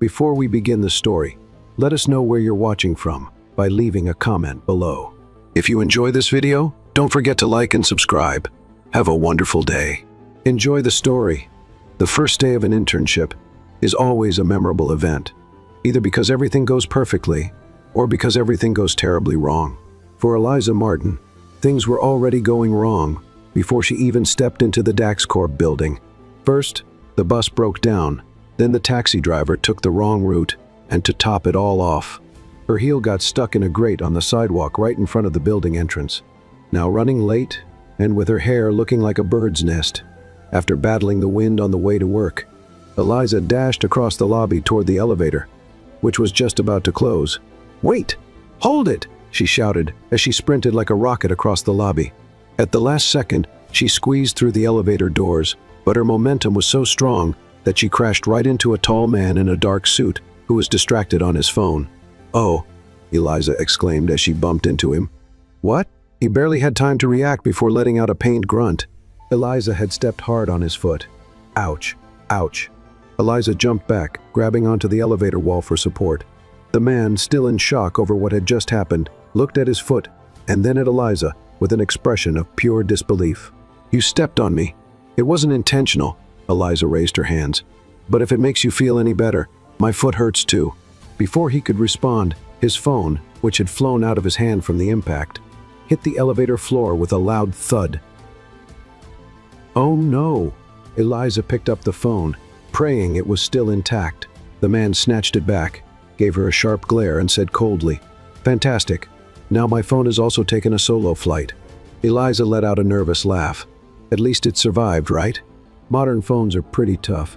Before we begin the story, let us know where you're watching from by leaving a comment below. If you enjoy this video, don't forget to like and subscribe. Have a wonderful day. Enjoy the story. The first day of an internship is always a memorable event, either because everything goes perfectly or because everything goes terribly wrong. For Eliza Martin, things were already going wrong before she even stepped into the DaxCorp building. First, the bus broke down, then the taxi driver took the wrong route, and to top it all off, her heel got stuck in a grate on the sidewalk right in front of the building entrance. Now running late, and with her hair looking like a bird's nest, after battling the wind on the way to work, Eliza dashed across the lobby toward the elevator, which was just about to close. "Wait! Hold it!" she shouted as she sprinted like a rocket across the lobby. At the last second, she squeezed through the elevator doors, but her momentum was so strong that she crashed right into a tall man in a dark suit who was distracted on his phone. "Oh," Eliza exclaimed as she bumped into him. "What?" He barely had time to react before letting out a pained grunt. Eliza had stepped hard on his foot. Ouch, ouch. Eliza jumped back, grabbing onto the elevator wall for support. The man, still in shock over what had just happened, looked at his foot and then at Eliza with an expression of pure disbelief. "You stepped on me. It wasn't intentional." Eliza raised her hands. "But if it makes you feel any better, my foot hurts too." Before he could respond, his phone, which had flown out of his hand from the impact, hit the elevator floor with a loud thud. "Oh no!" Eliza picked up the phone, praying it was still intact. The man snatched it back, gave her a sharp glare, and said coldly, "Fantastic. Now my phone has also taken a solo flight." Eliza let out a nervous laugh. "At least it survived, right? Modern phones are pretty tough."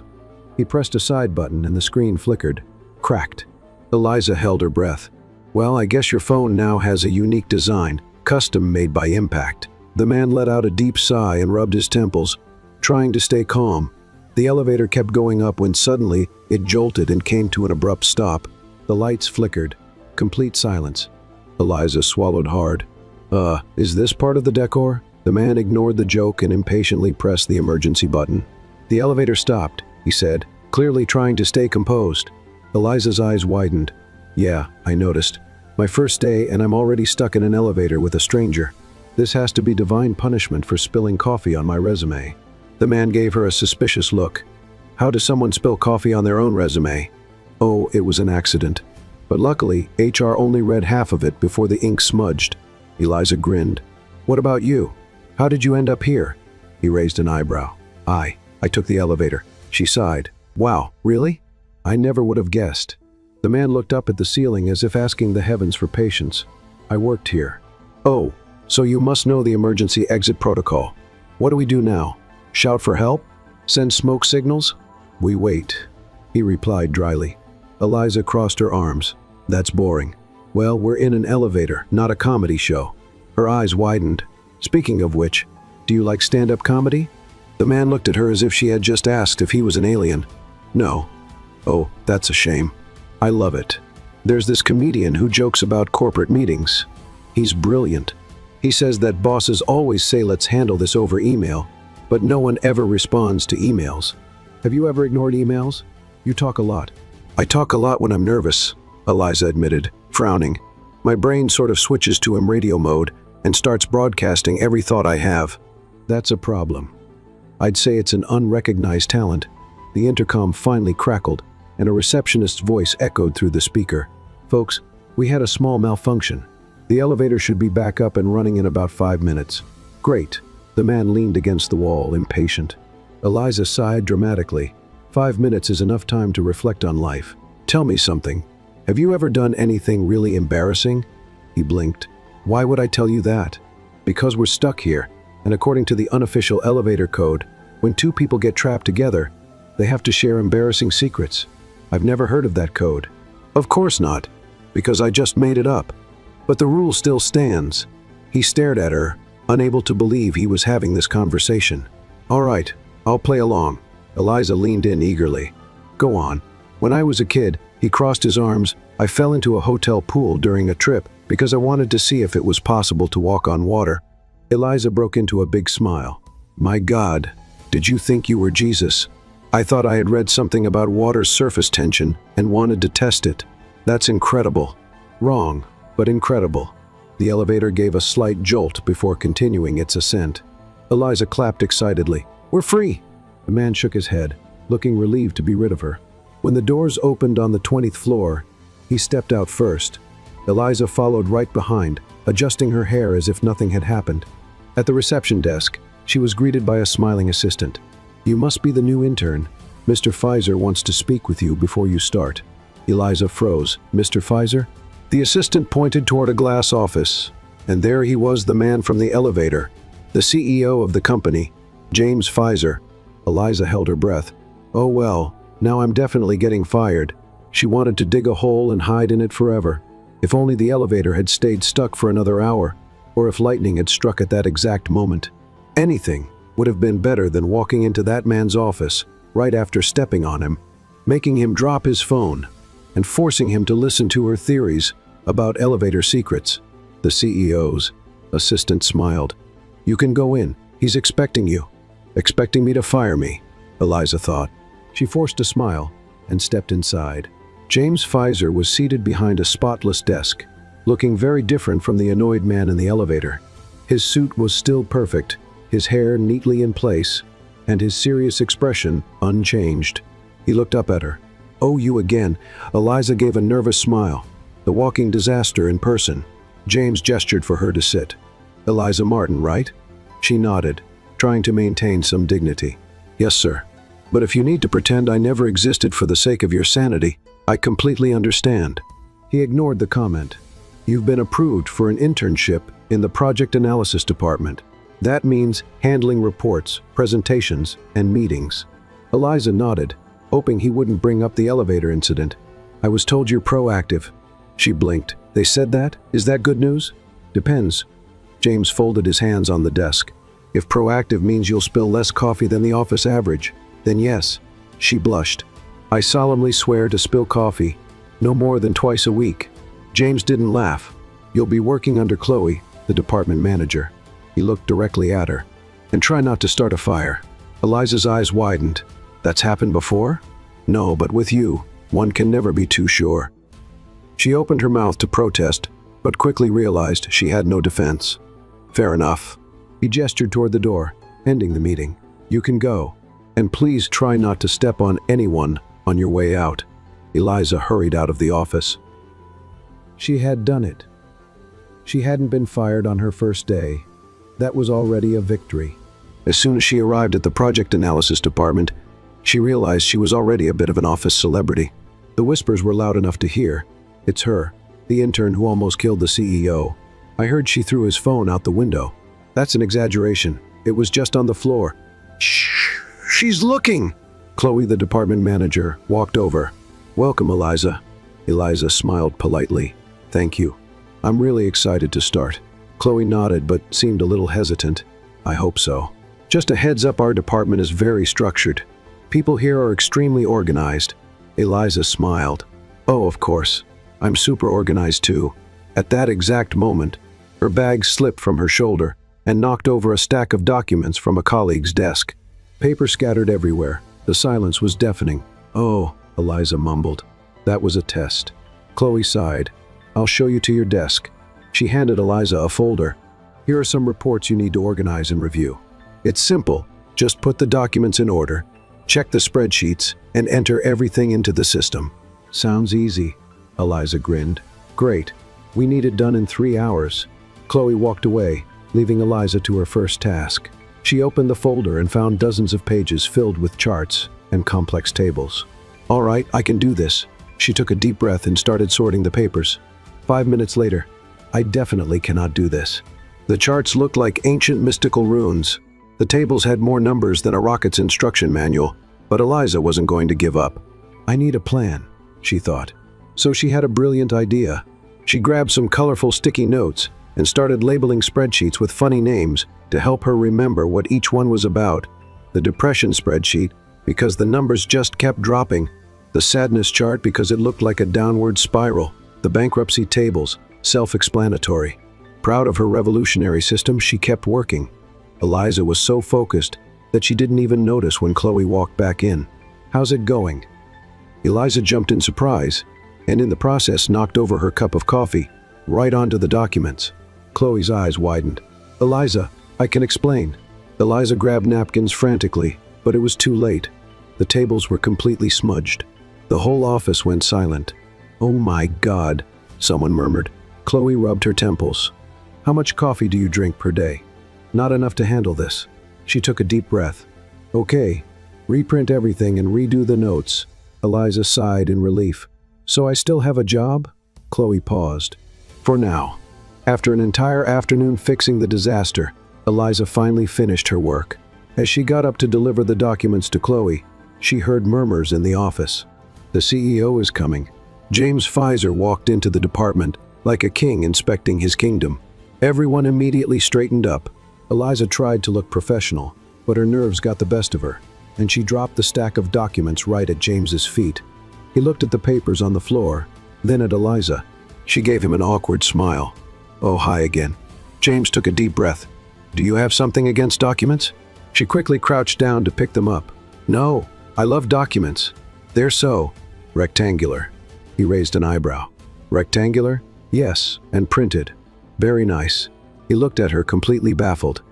He pressed a side button and the screen flickered, cracked. Eliza held her breath. "Well, I guess your phone now has a unique design, custom made by Impact." The man let out a deep sigh and rubbed his temples, trying to stay calm. The elevator kept going up when suddenly it jolted and came to an abrupt stop. The lights flickered. Complete silence. Eliza swallowed hard. Is this part of the decor?" The man ignored the joke and impatiently pressed the emergency button. "The elevator stopped," he said, clearly trying to stay composed. Eliza's eyes widened. "Yeah, I noticed. My first day and I'm already stuck in an elevator with a stranger. This has to be divine punishment for spilling coffee on my resume." The man gave her a suspicious look. "How does someone spill coffee on their own resume?" "Oh, it was an accident. But luckily, HR only read half of it before the ink smudged." Eliza grinned. "What about you? How did you end up here?" He raised an eyebrow. I took the elevator." She sighed. "Wow, really? I never would have guessed." The man looked up at the ceiling as if asking the heavens for patience. "I worked here." "Oh, so you must know the emergency exit protocol. What do we do now? Shout for help? Send smoke signals?" "We wait," he replied dryly. Eliza crossed her arms. "That's boring." "Well, we're in an elevator, not a comedy show." Her eyes widened. "Speaking of which, do you like stand-up comedy?" The man looked at her as if she had just asked if he was an alien. "No." "Oh, that's a shame. I love it. There's this comedian who jokes about corporate meetings. He's brilliant. He says that bosses always say let's handle this over email, but no one ever responds to emails. Have you ever ignored emails? You talk a lot." "I talk a lot when I'm nervous," Eliza admitted, frowning. "My brain sort of switches to radio mode and starts broadcasting every thought I have." "That's a problem. I'd say it's an unrecognized talent." The intercom finally crackled, and a receptionist's voice echoed through the speaker. "Folks, we had a small malfunction. The elevator should be back up and running in about 5 minutes." "Great." The man leaned against the wall, impatient. Eliza sighed dramatically. 5 minutes is enough time to reflect on life. "Tell me something. Have you ever done anything really embarrassing?" He blinked. "Why would I tell you that?" "Because we're stuck here, and according to the unofficial elevator code, when two people get trapped together, they have to share embarrassing secrets." "I've never heard of that code." "Of course not, because I just made it up. But the rule still stands." He stared at her, unable to believe he was having this conversation. "All right, I'll play along." Eliza leaned in eagerly. "Go on." "When I was a kid," he crossed his arms, "I fell into a hotel pool during a trip because I wanted to see if it was possible to walk on water." Eliza broke into a big smile. "My God, did you think you were Jesus?" I thought I had read something about water's surface tension and wanted to test it. That's incredible. Wrong, but incredible. The elevator gave a slight jolt before continuing its ascent. Eliza clapped excitedly. We're free! The man shook his head, looking relieved to be rid of her. When the doors opened on the 20th floor, he stepped out first. Eliza followed right behind, adjusting her hair as if nothing had happened. At the reception desk, she was greeted by a smiling assistant. You must be the new intern. Mr. Pfizer wants to speak with you before you start. Eliza froze. Mr. Pfizer? The assistant pointed toward a glass office, and there he was, the man from the elevator, the CEO of the company, James Pfizer. Eliza held her breath. Oh well, now I'm definitely getting fired. She wanted to dig a hole and hide in it forever. If only the elevator had stayed stuck for another hour, or if lightning had struck at that exact moment. Anything would have been better than walking into that man's office right after stepping on him, making him drop his phone, and forcing him to listen to her theories about elevator secrets. The CEO's assistant smiled. You can go in. He's expecting you. Expecting me to fire me, Eliza thought. She forced a smile and stepped inside. James Pfizer was seated behind a spotless desk, looking very different from the annoyed man in the elevator. His suit was still perfect, his hair neatly in place, and his serious expression unchanged. He looked up at her. Oh, you again. Eliza gave a nervous smile. The walking disaster in person. James gestured for her to sit. Eliza Martin, right? She nodded, trying to maintain some dignity. Yes, sir. But if you need to pretend I never existed for the sake of your sanity, I completely understand. He ignored the comment. You've been approved for an internship in the project analysis department. That means handling reports, presentations, and meetings. Eliza nodded, hoping he wouldn't bring up the elevator incident. I was told you're proactive. She blinked. They said that? Is that good news? Depends. James folded his hands on the desk. If proactive means you'll spill less coffee than the office average, then yes. She blushed. I solemnly swear to spill coffee no more than twice a week. James didn't laugh. You'll be working under Chloe, the department manager. He looked directly at her. And try not to start a fire. Eliza's eyes widened. That's happened before? No, but with you, one can never be too sure. She opened her mouth to protest, but quickly realized she had no defense. Fair enough. He gestured toward the door, ending the meeting. You can go. And please try not to step on anyone on your way out. Eliza hurried out of the office. She had done it. She hadn't been fired on her first day. That was already a victory. As soon as she arrived at the project analysis department, she realized she was already a bit of an office celebrity. The whispers were loud enough to hear. It's her, the intern who almost killed the CEO. I heard she threw his phone out the window. That's an exaggeration. It was just on the floor. Shh! She's looking! Chloe, the department manager, walked over. Welcome, Eliza. Eliza smiled politely. Thank you. I'm really excited to start. Chloe nodded but seemed a little hesitant. I hope so. Just a heads up, our department is very structured. People here are extremely organized. Eliza smiled. Oh, of course. I'm super organized too. At that exact moment, her bag slipped from her shoulder and knocked over a stack of documents from a colleague's desk. Paper scattered everywhere. The silence was deafening. Oh, Eliza mumbled. That was a test. Chloe sighed. I'll show you to your desk. She handed Eliza a folder. Here are some reports you need to organize and review. It's simple. Just put the documents in order, check the spreadsheets, and enter everything into the system. Sounds easy. Eliza grinned. Great. We need it done in 3 hours. Chloe walked away, leaving Eliza to her first task. She opened the folder and found dozens of pages filled with charts and complex tables. All right, I can do this. She took a deep breath and started sorting the papers. 5 minutes later, I definitely cannot do this. The charts looked like ancient mystical runes. The tables had more numbers than a rocket's instruction manual, but Eliza wasn't going to give up. I need a plan, she thought. So she had a brilliant idea. She grabbed some colorful sticky notes and started labeling spreadsheets with funny names to help her remember what each one was about. The depression spreadsheet, because the numbers just kept dropping. The sadness chart, because it looked like a downward spiral. The bankruptcy tables, self-explanatory. Proud of her revolutionary system, she kept working. Eliza was so focused that she didn't even notice when Chloe walked back in. How's it going?" Eliza jumped in surprise, and in the process knocked over her cup of coffee, right onto the documents. Chloe's eyes widened. "Eliza, I can explain." Eliza grabbed napkins frantically, but it was too late. The tables were completely smudged. The whole office went silent. "Oh my God," someone murmured. Chloe rubbed her temples. "How much coffee do you drink per day?" "Not enough to handle this." She took a deep breath. "Okay, reprint everything and redo the notes." Eliza sighed in relief. "So I still have a job?" Chloe paused. "For now." After an entire afternoon fixing the disaster, Eliza finally finished her work. As she got up to deliver the documents to Chloe, she heard murmurs in the office. "The CEO is coming." James Pfizer walked into the department like a king inspecting his kingdom. Everyone immediately straightened up. Eliza tried to look professional, but her nerves got the best of her, and she dropped the stack of documents right at James's feet. He looked at the papers on the floor, then at Eliza. She gave him an awkward smile. "Oh, hi again." James took a deep breath. "Do you have something against documents?" She quickly crouched down to pick them up. "No, I love documents. They're so rectangular." He raised an eyebrow. "Rectangular?" "Yes, and printed." "Very nice." He looked at her, completely baffled.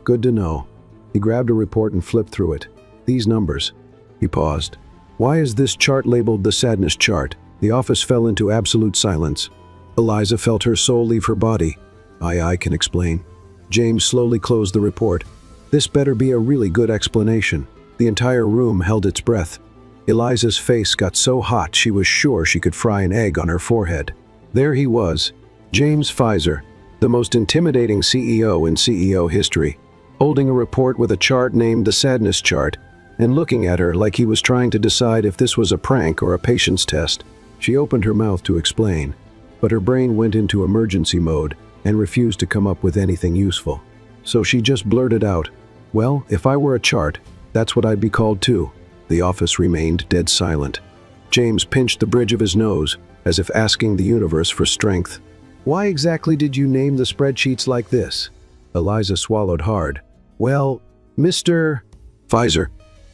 "Good to know." He grabbed a report and flipped through it. "These numbers." He paused. "Why is this chart labeled the sadness chart?" The office fell into absolute silence. Eliza felt her soul leave her body. I can explain." James slowly closed the report. "This better be a really good explanation." The entire room held its breath. Eliza's face got so hot she was sure she could fry an egg on her forehead. There he was, James Pfizer, the most intimidating CEO in CEO history, holding a report with a chart named the sadness chart, and looking at her like he was trying to decide if this was a prank or a patience test. She opened her mouth to explain, but her brain went into emergency mode and refused to come up with anything useful. So she just blurted out, "Well, if I were a chart, that's what I'd be called too." The office remained dead silent. James pinched the bridge of his nose, as if asking the universe for strength. "Why exactly did you name the spreadsheets like this?" Eliza swallowed hard. "Well, Mr. Pfizer,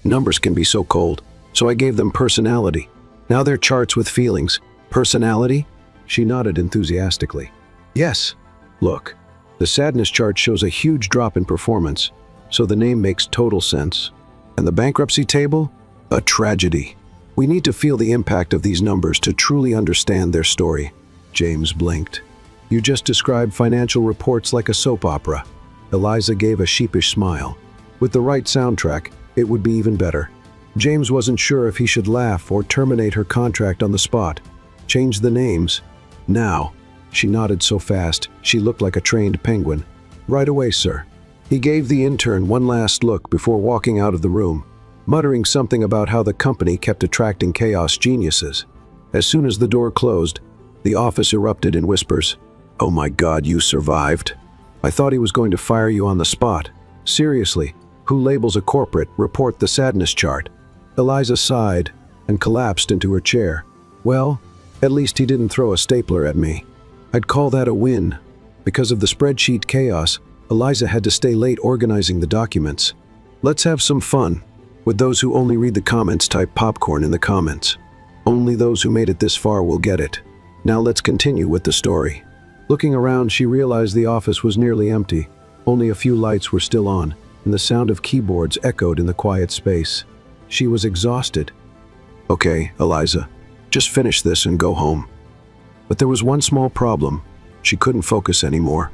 numbers can be so cold, so I gave them personality. Now they're charts with feelings. Personality?" She nodded enthusiastically. "Yes. Look, the sadness chart shows a huge drop in performance, so the name makes total sense. And the bankruptcy table? A tragedy. We need to feel the impact of these numbers to truly understand their story." James blinked. "You just described financial reports like a soap opera." Eliza gave a sheepish smile. With the right soundtrack, it would be even better. James wasn't sure if he should laugh or terminate her contract on the spot. Change the names. Now. She nodded so fast, she looked like a trained penguin. "Right away, sir." He gave the intern one last look before walking out of the room, muttering something about how the company kept attracting chaos geniuses. As soon as the door closed, the office erupted in whispers. "Oh my God, you survived. I thought he was going to fire you on the spot. Seriously, who labels a corporate report the sadness chart?" Eliza sighed and collapsed into her chair. "Well, at least he didn't throw a stapler at me. I'd call that a win." Because of the spreadsheet chaos, Eliza had to stay late organizing the documents. Let's have some fun. With those who only read the comments, type popcorn in the comments. Only those who made it this far will get it. Now let's continue with the story. Looking around, she realized the office was nearly empty. Only a few lights were still on, and the sound of keyboards echoed in the quiet space. She was exhausted. "Okay, Eliza, just finish this and go home." But there was one small problem. She couldn't focus anymore.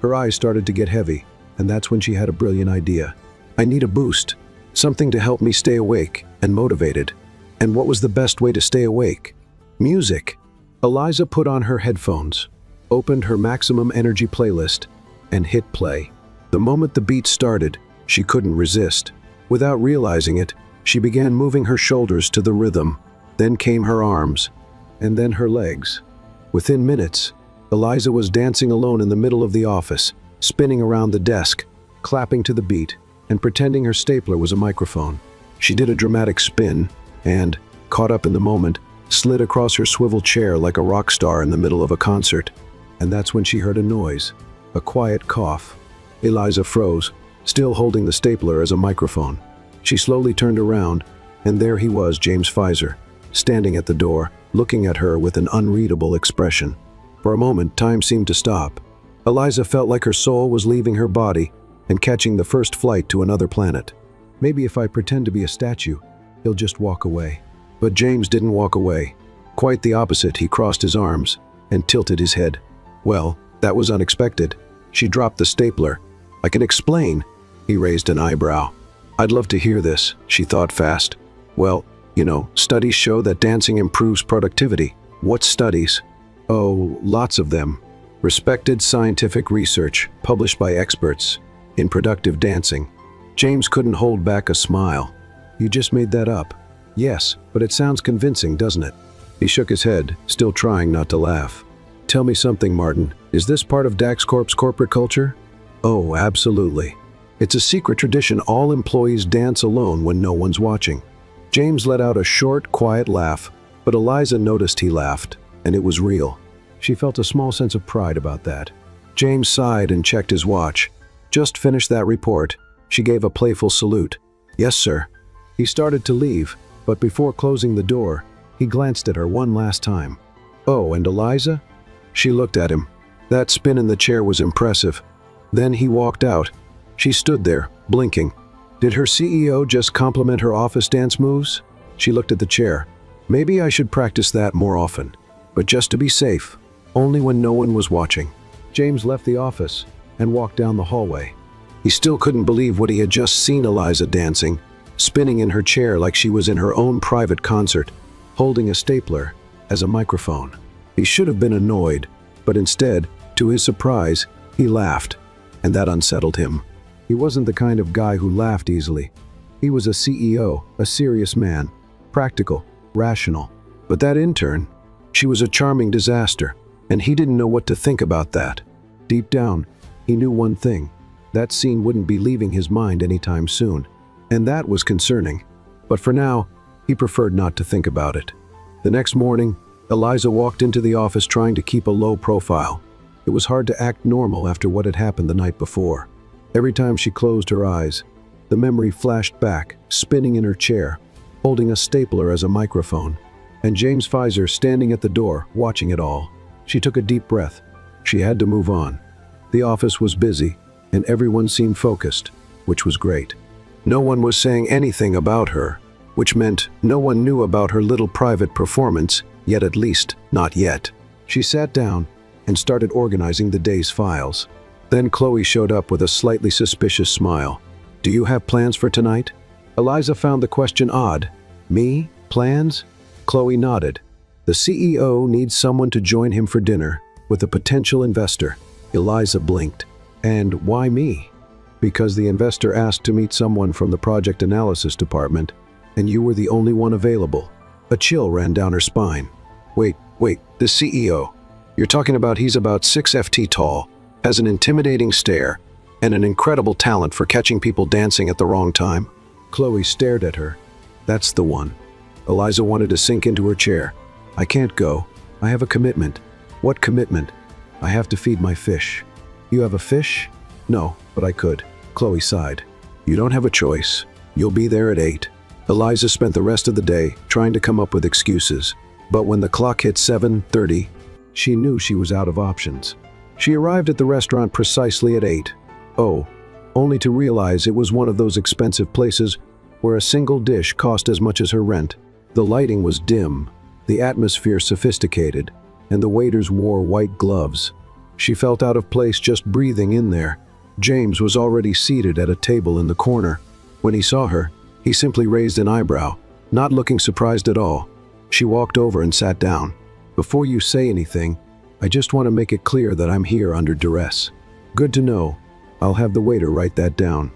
Her eyes started to get heavy, and that's when she had a brilliant idea. "I need a boost. Something to help me stay awake and motivated." And what was the best way to stay awake? Music. Eliza put on her headphones, opened her maximum energy playlist, and hit play. The moment the beat started, she couldn't resist. Without realizing it, she began moving her shoulders to the rhythm. Then came her arms, and then her legs. Within minutes, Eliza was dancing alone in the middle of the office, spinning around the desk, clapping to the beat, and pretending her stapler was a microphone. She did a dramatic spin and, caught up in the moment, slid across her swivel chair like a rock star in the middle of a concert. And that's when she heard a noise, a quiet cough. Eliza froze, still holding the stapler as a microphone. She slowly turned around, And there he was, James Pfizer, standing at the door, looking at her with an unreadable expression. For a moment, time seemed to stop. Eliza felt like her soul was leaving her body and catching the first flight to another planet. Maybe if I pretend to be a statue, he'll just walk away. But James didn't walk away. Quite the opposite, he crossed his arms and tilted his head. Well, that was unexpected. She dropped the stapler. I can explain. He raised an eyebrow. I'd love to hear this, she thought fast. Well, studies show that dancing improves productivity. What studies? Oh, lots of them. Respected scientific research published by experts in productive dancing. James couldn't hold back a smile. You just made that up. Yes, but it sounds convincing, doesn't it? He shook his head, still trying not to laugh. Tell me something, Martin. Is this part of Dax Corp's corporate culture? Oh, absolutely. It's a secret tradition all employees dance alone when no one's watching. James let out a short, quiet laugh, but Eliza noticed he laughed, and it was real. She felt a small sense of pride about that. James sighed and checked his watch. Just finished that report. She gave a playful salute. Yes, sir. He started to leave, but before closing the door, he glanced at her one last time. Oh, and Eliza? She looked at him. That spin in the chair was impressive. Then he walked out. She stood there, blinking. Did her CEO just compliment her office dance moves? She looked at the chair. Maybe I should practice that more often. But just to be safe, only when no one was watching. James left the office and walked down the hallway. He still couldn't believe what he had just seen Eliza dancing, spinning in her chair like she was in her own private concert, holding a stapler as a microphone. He should have been annoyed, but instead, to his surprise, he laughed, and that unsettled him. He wasn't the kind of guy who laughed easily. He was a CEO, a serious man, practical, rational. But that intern, she was a charming disaster, and he didn't know what to think about that. Deep down, he knew one thing. That scene wouldn't be leaving his mind anytime soon, and that was concerning. But for now, he preferred not to think about it. The next morning, Eliza walked into the office trying to keep a low profile. It was hard to act normal after what had happened the night before. Every time she closed her eyes, the memory flashed back, spinning in her chair, holding a stapler as a microphone, and James Pfizer standing at the door, watching it all. She took a deep breath. She had to move on. The office was busy, and everyone seemed focused, which was great. No one was saying anything about her, which meant no one knew about her little private performance, yet at least not yet. She sat down and started organizing the day's files. Then Chloe showed up with a slightly suspicious smile. Do you have plans for tonight? Eliza found the question odd. Me? Plans? Chloe nodded. The CEO needs someone to join him for dinner with a potential investor. Eliza blinked. And why me? Because the investor asked to meet someone from the project analysis department, and you were the only one available. A chill ran down her spine. Wait, the CEO. You're talking about he's about 6 FT tall, has an intimidating stare, and an incredible talent for catching people dancing at the wrong time? Chloe stared at her. That's the one. Eliza wanted to sink into her chair. I can't go. I have a commitment. What commitment? I have to feed my fish. You have a fish? No, but I could. Chloe sighed. You don't have a choice. You'll be there at 8. Eliza spent the rest of the day trying to come up with excuses. But when the clock hit 7:30, she knew she was out of options. She arrived at the restaurant precisely at 8. Oh, only to realize it was one of those expensive places where a single dish cost as much as her rent. The lighting was dim, the atmosphere sophisticated, and the waiters wore white gloves. She felt out of place just breathing in there. James was already seated at a table in the corner. When he saw her, he simply raised an eyebrow, not looking surprised at all. She walked over and sat down. Before you say anything, I just want to make it clear that I'm here under duress. Good to know. I'll have the waiter write that down.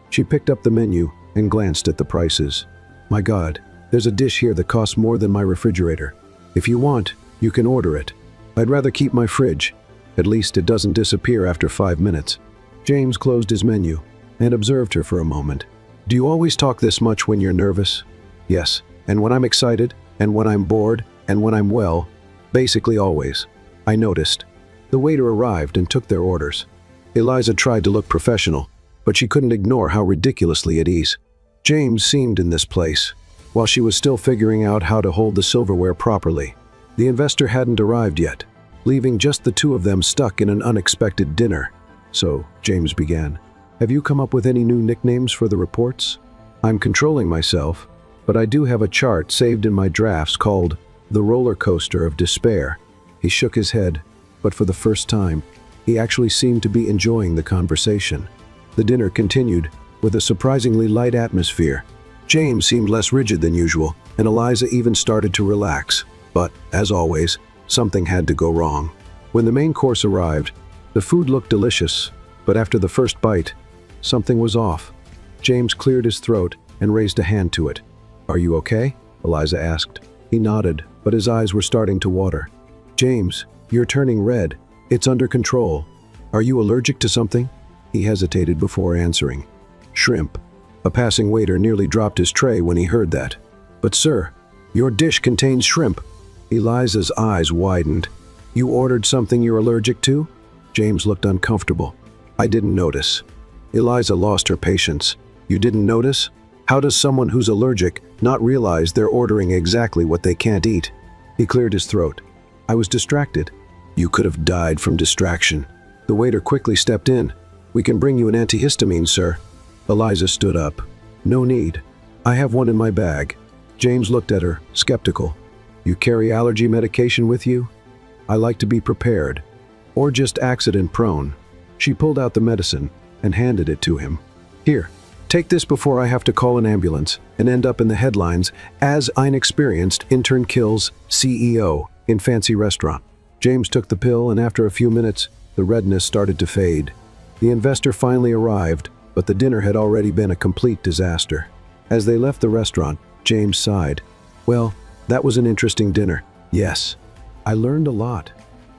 She picked up the menu and glanced at the prices. My God, there's a dish here that costs more than my refrigerator. If you want, you can order it. I'd rather keep my fridge. At least it doesn't disappear after 5 minutes. James closed his menu and observed her for a moment. Do you always talk this much when you're nervous? Yes, and when I'm excited, and when I'm bored, and when I'm well, basically always. I noticed. The waiter arrived and took their orders. Eliza tried to look professional, but she couldn't ignore how ridiculously at ease James seemed in this place. while she was still figuring out how to hold the silverware properly. The investor hadn't arrived yet, leaving just the two of them stuck in an unexpected dinner. "So," James began, "have you come up with any new nicknames for the reports? I'm controlling myself, but I do have a chart saved in my drafts called The Roller Coaster of Despair." He shook his head, but for the first time, he actually seemed to be enjoying the conversation. The dinner continued, with a surprisingly light atmosphere. James seemed less rigid than usual, and Eliza even started to relax. But, as always, something had to go wrong. When the main course arrived, the food looked delicious, but after the first bite, something was off. James cleared his throat and raised a hand to it. "Are you okay?" Eliza asked. He nodded, but his eyes were starting to water. "James, you're turning red. It's under control. Are you allergic to something?" He hesitated before answering. "Shrimp." A passing waiter nearly dropped his tray when he heard that. "But sir, your dish contains shrimp." Eliza's eyes widened. "You ordered something you're allergic to?" James looked uncomfortable. "I didn't notice." Eliza lost her patience. "You didn't notice? How does someone who's allergic not realize they're ordering exactly what they can't eat?" He cleared his throat. "I was distracted." "You could have died from distraction." The waiter quickly stepped in. "We can bring you an antihistamine, sir." Eliza stood up. "No need. I have one in my bag." James looked at her, skeptical. "You carry allergy medication with you?" "I like to be prepared. Or just accident-prone." She pulled out the medicine and handed it to him. "Here, take this before I have to call an ambulance and end up in the headlines as inexperienced intern kills CEO in fancy restaurant." James took the pill, and after a few minutes, the redness started to fade. The investor finally arrived, but the dinner had already been a complete disaster. As they left the restaurant, James sighed. "Well, that was an interesting dinner." "Yes. I learned a lot."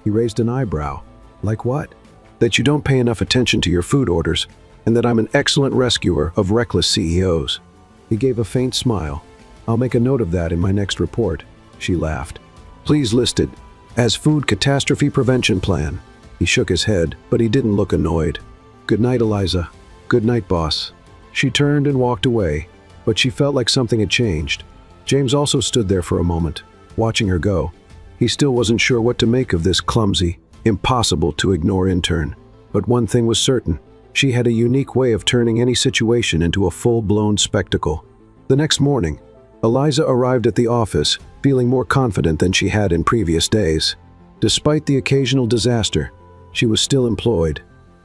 He raised an eyebrow. "Like what?" "That you don't pay enough attention to your food orders, and that I'm an excellent rescuer of reckless CEOs." He gave a faint smile. "I'll make a note of that in my next report." She laughed. "Please list it as Food Catastrophe Prevention Plan." He shook his head, but he didn't look annoyed. "Good night, Eliza." "Good night, boss." She turned and walked away, but she felt like something had changed. James also stood there for a moment, watching her go. He still wasn't sure what to make of this clumsy, impossible-to-ignore intern. But one thing was certain. She had a unique way of turning any situation into a full-blown spectacle. The next morning, Eliza arrived at the office, feeling more confident than she had in previous days. Despite the occasional disaster, she was still employed,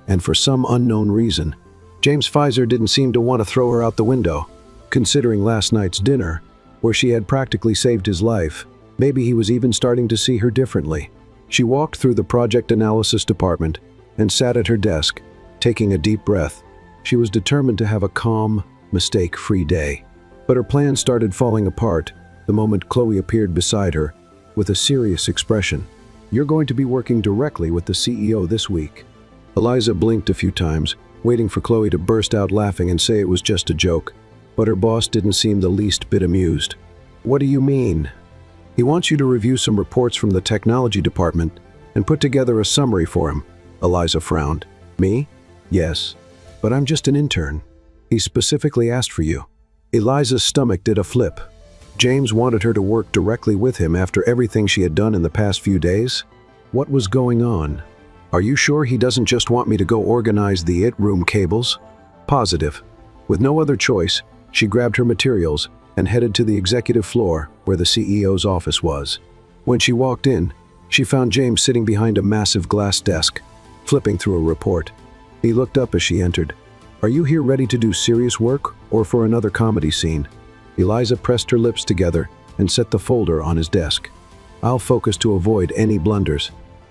and for some unknown reason, James Pfizer didn't seem to want to throw her out the window. Considering last night's dinner, where she had practically saved his life, maybe he was even starting to see her differently. She walked through the project analysis department and sat at her desk, taking a deep breath. She was determined to have a calm, mistake-free day. But her plan started falling apart the moment Chloe appeared beside her with a serious expression. "You're going to be working directly with the CEO this week." Eliza blinked a few times, waiting for Chloe to burst out laughing and say it was just a joke. But her boss didn't seem the least bit amused. "What do you mean?" "He wants you to review some reports from the technology department and put together a summary for him." Eliza frowned. "Me?" "Yes, but I'm just an intern. He specifically asked for you." Eliza's stomach did a flip. James wanted her to work directly with him after everything she had done in the past few days? What was going on? "Are you sure he doesn't just want me to go organize the IT room cables?" "Positive." With no other choice, she grabbed her materials and headed to the executive floor where the CEO's office was. When she walked in, she found James sitting behind a massive glass desk, flipping through a report. He looked up as she entered. "Are you here ready to do serious work or for another comedy scene?" Eliza pressed her lips together and set the folder on his desk. "I'll focus to avoid any blunders.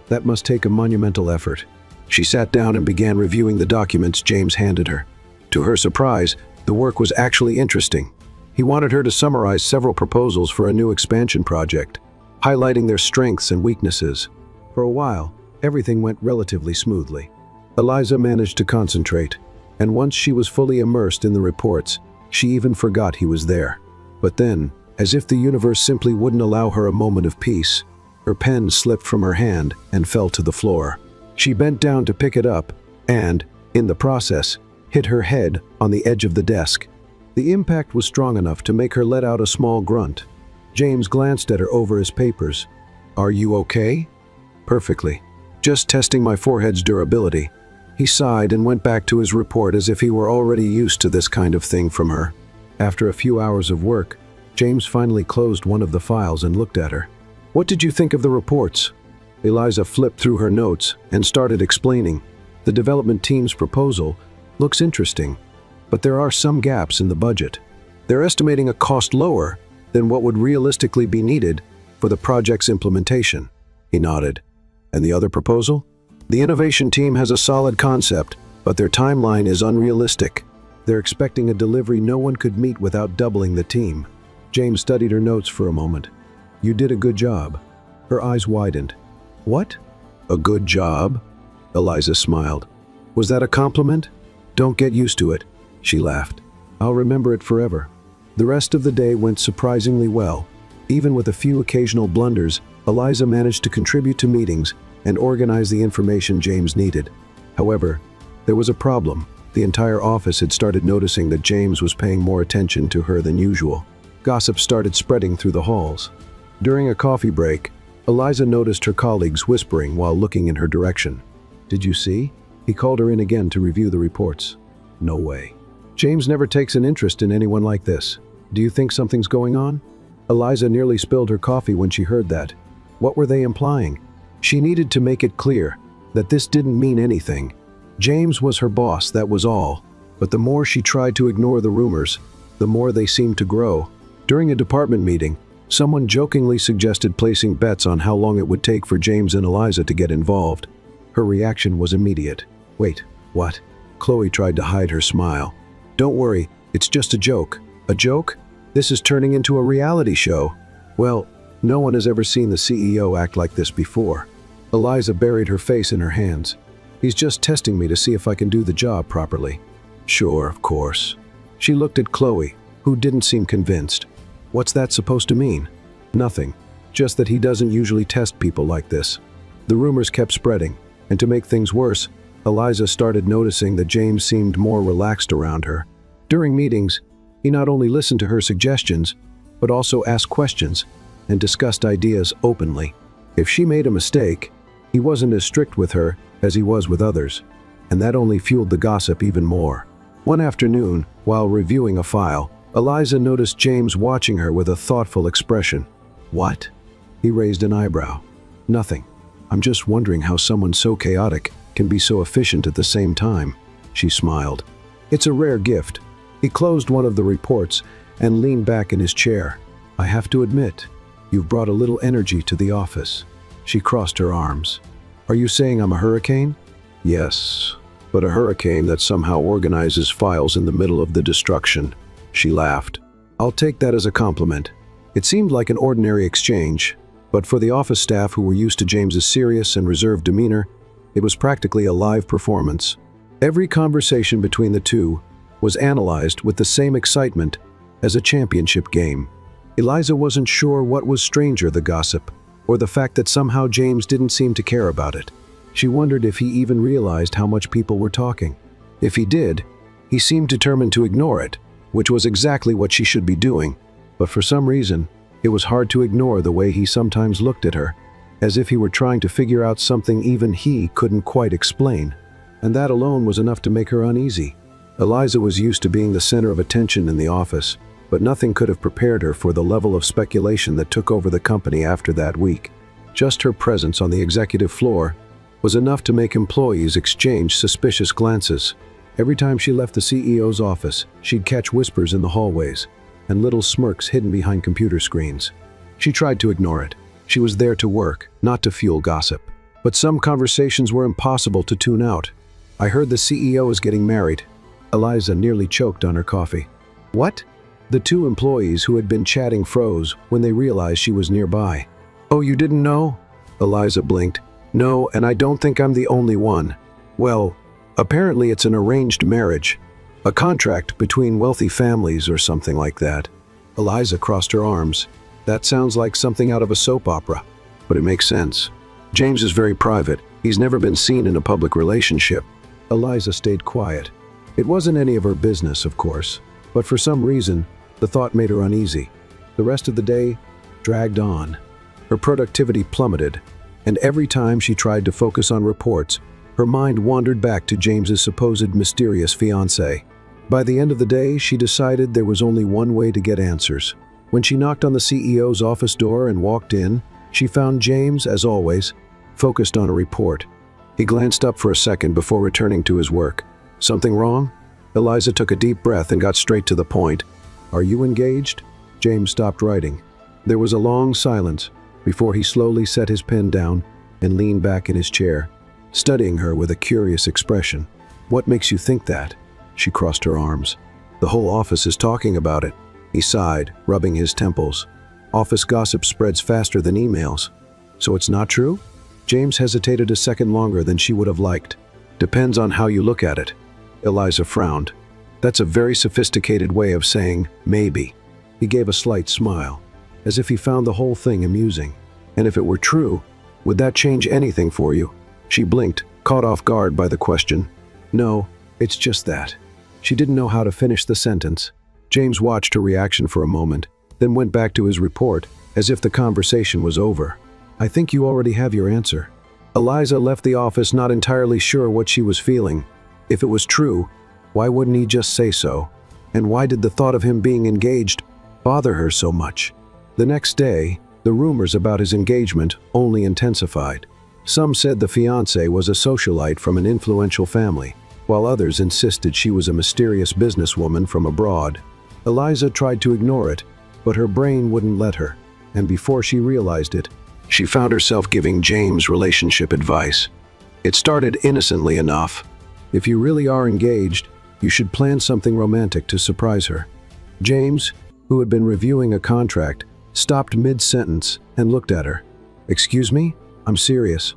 That must take a monumental effort." She sat down and began reviewing the documents James handed her. To her surprise, the work was actually interesting. He wanted her to summarize several proposals for a new expansion project, highlighting their strengths and weaknesses. For a while, everything went relatively smoothly. Eliza managed to concentrate, and once she was fully immersed in the reports, she even forgot he was there. But then, as if the universe simply wouldn't allow her a moment of peace, her pen slipped from her hand and fell to the floor. She bent down to pick it up and, in the process, hit her head on the edge of the desk. The impact was strong enough to make her let out a small grunt. James glanced at her over his papers. "Are you okay?" "Perfectly. Just testing my forehead's durability." He sighed and went back to his report as if he were already used to this kind of thing from her. After a few hours of work, James finally closed one of the files and looked at her. "What did you think of the reports?" Eliza flipped through her notes and started explaining. "The development team's proposal looks interesting, but there are some gaps in the budget. They're estimating a cost lower than what would realistically be needed for the project's implementation." He nodded. "And the other proposal?" "The innovation team has a solid concept, but their timeline is unrealistic. They're expecting a delivery no one could meet without doubling the team." James studied her notes for a moment. "You did a good job." Her eyes widened. "What? A good job?" Eliza smiled. "Was that a compliment?" "Don't get used to it," she laughed. "I'll remember it forever." The rest of the day went surprisingly well. Even with a few occasional blunders, Eliza managed to contribute to meetings and organize the information James needed. However, there was a problem. The entire office had started noticing that James was paying more attention to her than usual. Gossip started spreading through the halls. During a coffee break, Eliza noticed her colleagues whispering while looking in her direction. "Did you see?" He called her in again to review the reports. "No way. James never takes an interest in anyone like this. Do you think something's going on?" Eliza nearly spilled her coffee when she heard that. What were they implying? She needed to make it clear that this didn't mean anything. James was her boss, that was all. But the more she tried to ignore the rumors, the more they seemed to grow. During a department meeting, someone jokingly suggested placing bets on how long it would take for James and Eliza to get involved. Her reaction was immediate. "Wait, what?" Chloe tried to hide her smile. "Don't worry, it's just a joke." "A joke? This is turning into a reality show." "Well, no one has ever seen the CEO act like this before." Eliza buried her face in her hands. "He's just testing me to see if I can do the job properly." "Sure, of course." She looked at Chloe, who didn't seem convinced. "What's that supposed to mean?" "Nothing. Just that he doesn't usually test people like this." The rumors kept spreading, and to make things worse, Eliza started noticing that James seemed more relaxed around her. During meetings, he not only listened to her suggestions, but also asked questions and discussed ideas openly. If she made a mistake, he wasn't as strict with her as he was with others, and that only fueled the gossip even more. One afternoon, while reviewing a file, Eliza noticed James watching her with a thoughtful expression. "What?" He raised an eyebrow. "Nothing. I'm just wondering how someone so chaotic can be so efficient at the same time." She smiled. "It's a rare gift." He closed one of the reports and leaned back in his chair. "I have to admit, you've brought a little energy to the office." She crossed her arms. "Are you saying I'm a hurricane?" "Yes, but a hurricane that somehow organizes files in the middle of the destruction." She laughed. "I'll take that as a compliment." It seemed like an ordinary exchange, but for the office staff who were used to James's serious and reserved demeanor, it was practically a live performance. Every conversation between the two was analyzed with the same excitement as a championship game. Eliza wasn't sure what was stranger, the gossip, or the fact that somehow James didn't seem to care about it. She wondered if he even realized how much people were talking. If he did, he seemed determined to ignore it, which was exactly what she should be doing. But for some reason, it was hard to ignore the way he sometimes looked at her, as if he were trying to figure out something even he couldn't quite explain. And that alone was enough to make her uneasy. Eliza was used to being the center of attention in the office, but nothing could have prepared her for the level of speculation that took over the company after that week. Just her presence on the executive floor was enough to make employees exchange suspicious glances. Every time she left the CEO's office, she'd catch whispers in the hallways and little smirks hidden behind computer screens. She tried to ignore it. She was there to work, not to fuel gossip. But some conversations were impossible to tune out. "I heard the CEO is getting married." Eliza nearly choked on her coffee. "What?" The two employees who had been chatting froze when they realized she was nearby. "Oh, you didn't know?" Eliza blinked. "No, and I don't think I'm the only one." "Well, apparently it's an arranged marriage. A contract between wealthy families or something like that." Eliza crossed her arms. "That sounds like something out of a soap opera, but it makes sense. James is very private. He's never been seen in a public relationship." Eliza stayed quiet. It wasn't any of her business, of course. But for some reason, the thought made her uneasy. The rest of the day dragged on. Her productivity plummeted, and every time she tried to focus on reports, her mind wandered back to James's supposed mysterious fiancé. By the end of the day, she decided there was only one way to get answers. When she knocked on the CEO's office door and walked in, she found James, as always, focused on a report. He glanced up for a second before returning to his work. "Something wrong?" Eliza took a deep breath and got straight to the point. "Are you engaged?" James stopped writing. There was a long silence before he slowly set his pen down and leaned back in his chair, studying her with a curious expression. "What makes you think that?" She crossed her arms. "The whole office is talking about it." He sighed, rubbing his temples. "Office gossip spreads faster than emails." "So it's not true?" James hesitated a second longer than she would have liked. "Depends on how you look at it." Eliza frowned. "That's a very sophisticated way of saying maybe." He gave a slight smile, as if he found the whole thing amusing. "And if it were true, would that change anything for you?" She blinked, caught off guard by the question. "No, it's just that." She didn't know how to finish the sentence. James watched her reaction for a moment, then went back to his report, as if the conversation was over. "I think you already have your answer." Eliza left the office not entirely sure what she was feeling. If it was true, why wouldn't he just say so? And why did the thought of him being engaged bother her so much? The next day, the rumors about his engagement only intensified. Some said the fiancé was a socialite from an influential family, while others insisted she was a mysterious businesswoman from abroad. Eliza tried to ignore it, but her brain wouldn't let her, and before she realized it, she found herself giving James relationship advice. It started innocently enough. "If you really are engaged, you should plan something romantic to surprise her." James, who had been reviewing a contract, stopped mid-sentence and looked at her. "Excuse me? I'm serious.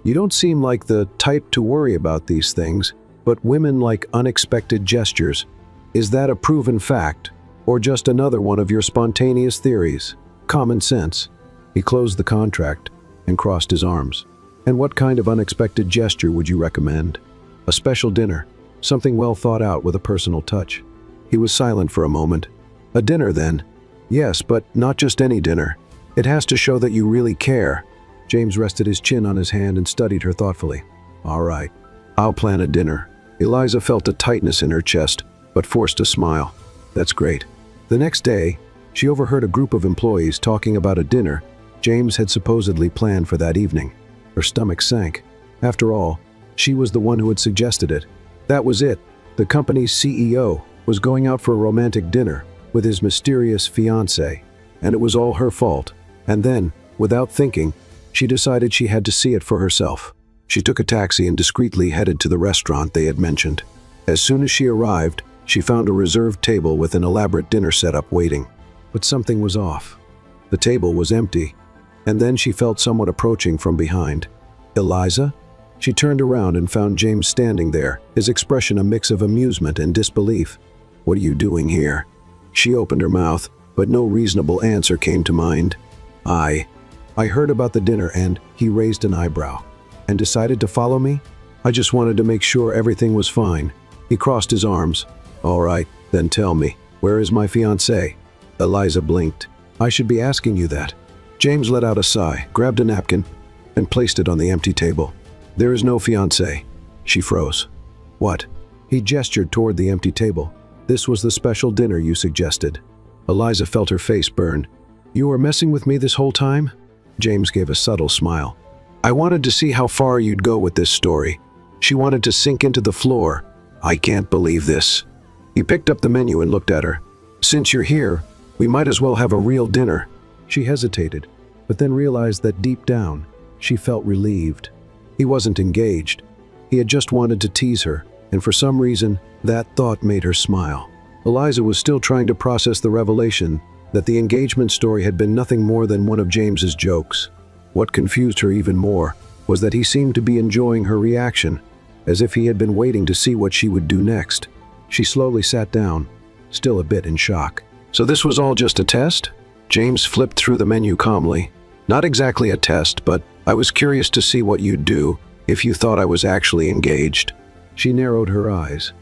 You don't seem like the type to worry about these things, but women like unexpected gestures. Is that a proven fact, or just another one of your spontaneous theories? Common sense." He closed the contract and crossed his arms. "And what kind of unexpected gesture would you recommend?" "A special dinner, something well thought out with a personal touch." He was silent for a moment. "A dinner, then?" "Yes, but not just any dinner. It has to show that you really care." James rested his chin on his hand and studied her thoughtfully. "All right, I'll plan a dinner." Eliza felt a tightness in her chest, but forced a smile. "That's great." The next day, she overheard a group of employees talking about a dinner James had supposedly planned for that evening. Her stomach sank. After all, she was the one who had suggested it. That was it. The company's CEO was going out for a romantic dinner with his mysterious fiancé, and it was all her fault. And then, without thinking, she decided she had to see it for herself. She took a taxi and discreetly headed to the restaurant they had mentioned. As soon as she arrived, she found a reserved table with an elaborate dinner setup waiting. But something was off. The table was empty, and then she felt someone approaching from behind. "Eliza?" She turned around and found James standing there, his expression a mix of amusement and disbelief. "What are you doing here?" She opened her mouth, but no reasonable answer came to mind. I heard about the dinner," and he raised an eyebrow. "And decided to follow me?" "I just wanted to make sure everything was fine." He crossed his arms. "All right, then tell me, where is my fiancé?" Eliza blinked. "I should be asking you that." James let out a sigh, grabbed a napkin, and placed it on the empty table. "There is no fiancé." She froze. "What?" He gestured toward the empty table. "This was the special dinner you suggested." Eliza felt her face burn. "You were messing with me this whole time?" James gave a subtle smile. "I wanted to see how far you'd go with this story." She wanted to sink into the floor. "I can't believe this." He picked up the menu and looked at her. "Since you're here, we might as well have a real dinner." She hesitated, but then realized that deep down, she felt relieved. He wasn't engaged. He had just wanted to tease her, and for some reason, that thought made her smile. Eliza was still trying to process the revelation that the engagement story had been nothing more than one of James's jokes. What confused her even more was that he seemed to be enjoying her reaction, as if he had been waiting to see what she would do next. She slowly sat down, still a bit in shock. "So this was all just a test?" James flipped through the menu calmly. "Not exactly a test, but I was curious to see what you'd do if you thought I was actually engaged." She narrowed her eyes.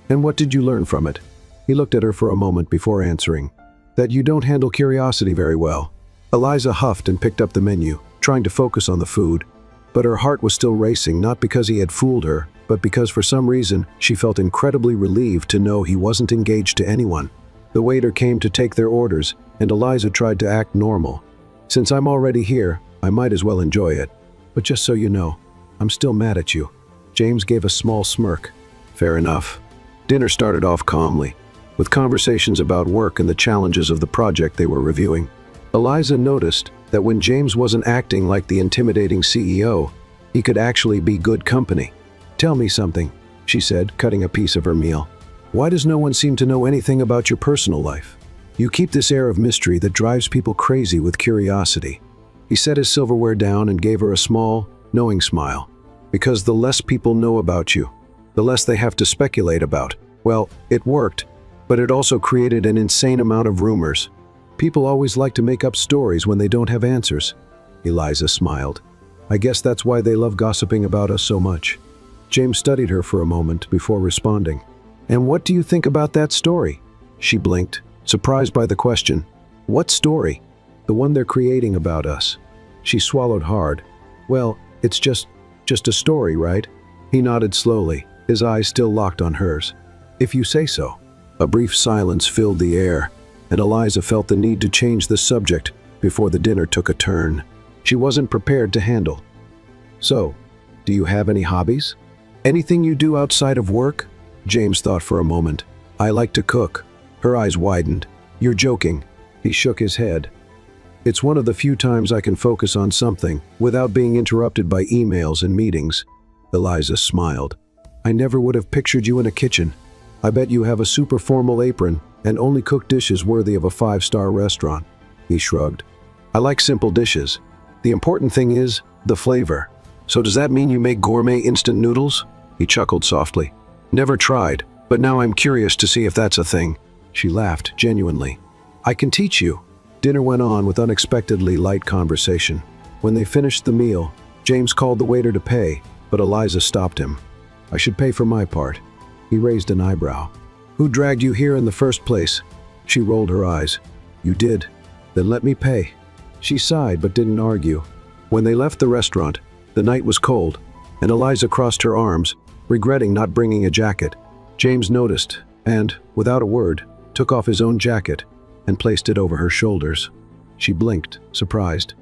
"And what did you learn from it?" He looked at her for a moment before answering, "That you don't handle curiosity very well." Eliza huffed and picked up the menu, trying to focus on the food. But her heart was still racing, not because he had fooled her, but because for some reason she felt incredibly relieved to know he wasn't engaged to anyone. The waiter came to take their orders, and Eliza tried to act normal. "Since I'm already here, I might as well enjoy it. But just so you know, I'm still mad at you." James gave a small smirk. "Fair enough." Dinner started off calmly, with conversations about work and the challenges of the project they were reviewing. Eliza noticed that when James wasn't acting like the intimidating CEO, he could actually be good company. "Tell me something," she said, cutting a piece of her meal. "Why does no one seem to know anything about your personal life? You keep this air of mystery that drives people crazy with curiosity." He set his silverware down and gave her a small, knowing smile. "Because the less people know about you, the less they have to speculate about." Well, it worked, but it also created an insane amount of rumors. People always like to make up stories when they don't have answers. Eliza smiled. "I guess that's why they love gossiping about us so much." James studied her for a moment before responding. "And what do you think about that story?" She blinked, surprised by the question. "What story?" "The one they're creating about us." She swallowed hard. "Well, it's just a story, right?" He nodded slowly, his eyes still locked on hers. "If you say so." A brief silence filled the air, and Eliza felt the need to change the subject before the dinner took a turn she wasn't prepared to handle. "So, do you have any hobbies? Anything you do outside of work?" James thought for a moment. "I like to cook." Her eyes widened. "You're joking." He shook his head. "It's one of the few times I can focus on something without being interrupted by emails and meetings." Eliza smiled. "I never would have pictured you in a kitchen. I bet you have a super formal apron and only cook dishes worthy of a 5-star restaurant." He shrugged. "I like simple dishes. The important thing is the flavor." "So does that mean you make gourmet instant noodles?" He chuckled softly. "Never tried, but now I'm curious to see if that's a thing." She laughed genuinely. "I can teach you." Dinner went on with unexpectedly light conversation. When they finished the meal, James called the waiter to pay, but Eliza stopped him. "I should pay for my part." He raised an eyebrow. "Who dragged you here in the first place?" She rolled her eyes. "You did. Then let me pay." She sighed but didn't argue. When they left the restaurant, the night was cold, and Eliza crossed her arms, regretting not bringing a jacket. James noticed and, without a word, took off his own jacket and placed it over her shoulders. She blinked, surprised.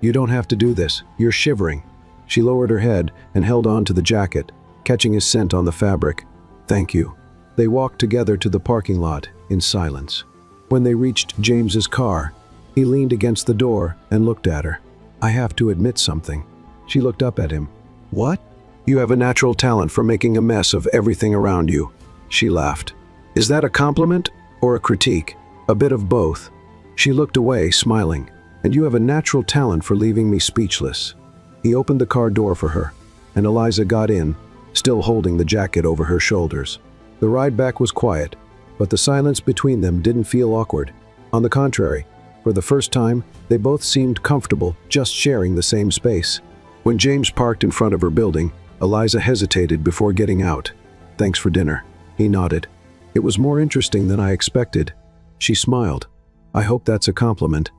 "You don't have to do this. You're shivering." She lowered her head and held on to the jacket, catching his scent on the fabric. "Thank you." They walked together to the parking lot in silence. When they reached James's car, he leaned against the door and looked at her. "I have to admit something." She looked up at him. "What?" "You have a natural talent for making a mess of everything around you." She laughed. "Is that a compliment or a critique?" "A bit of both." She looked away, smiling. "And you have a natural talent for leaving me speechless." He opened the car door for her, and Eliza got in, still holding the jacket over her shoulders. The ride back was quiet, but the silence between them didn't feel awkward. On the contrary, for the first time, they both seemed comfortable just sharing the same space. When James parked in front of her building, Eliza hesitated before getting out. "Thanks for dinner." He nodded. "It was more interesting than I expected." She smiled. "I hope that's a compliment."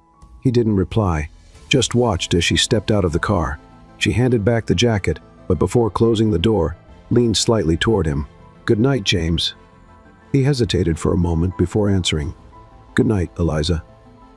He didn't reply, just watched as she stepped out of the car. She handed back the jacket, but before closing the door, leaned slightly toward him. "Good night, James." He hesitated for a moment before answering. "Good night, Eliza."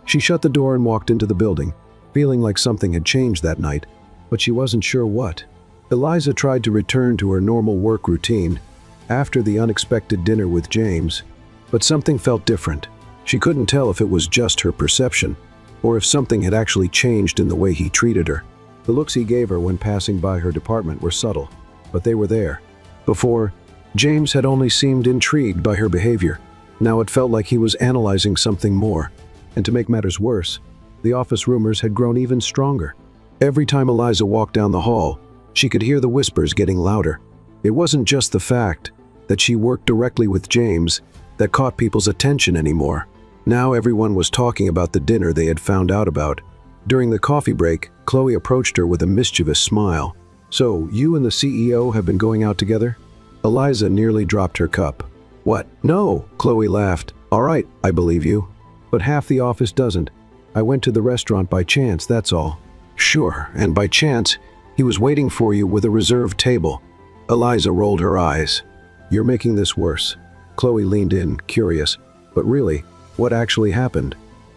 She shut the door and walked into the building, feeling like something had changed that night, but she wasn't sure what. Eliza tried to return to her normal work routine after the unexpected dinner with James, but something felt different. She couldn't tell if it was just her perception, or if something had actually changed in the way he treated her. The looks he gave her when passing by her department were subtle, but they were there. Before, James had only seemed intrigued by her behavior. Now it felt like he was analyzing something more. And to make matters worse, the office rumors had grown even stronger. Every time Eliza walked down the hall, she could hear the whispers getting louder. It wasn't just the fact that she worked directly with James that caught people's attention anymore. Now everyone was talking about the dinner they had found out about. During the coffee break, Chloe approached her with a mischievous smile. "So, you and the CEO have been going out together?" Eliza nearly dropped her cup. What? No, Chloe laughed. All right, I believe you. But half the office doesn't. I went to the restaurant by chance, that's all. Sure, and by chance, he was waiting for you with a reserved table. Eliza rolled her eyes. You're making this worse. Chloe leaned in, curious. But really, what actually happened?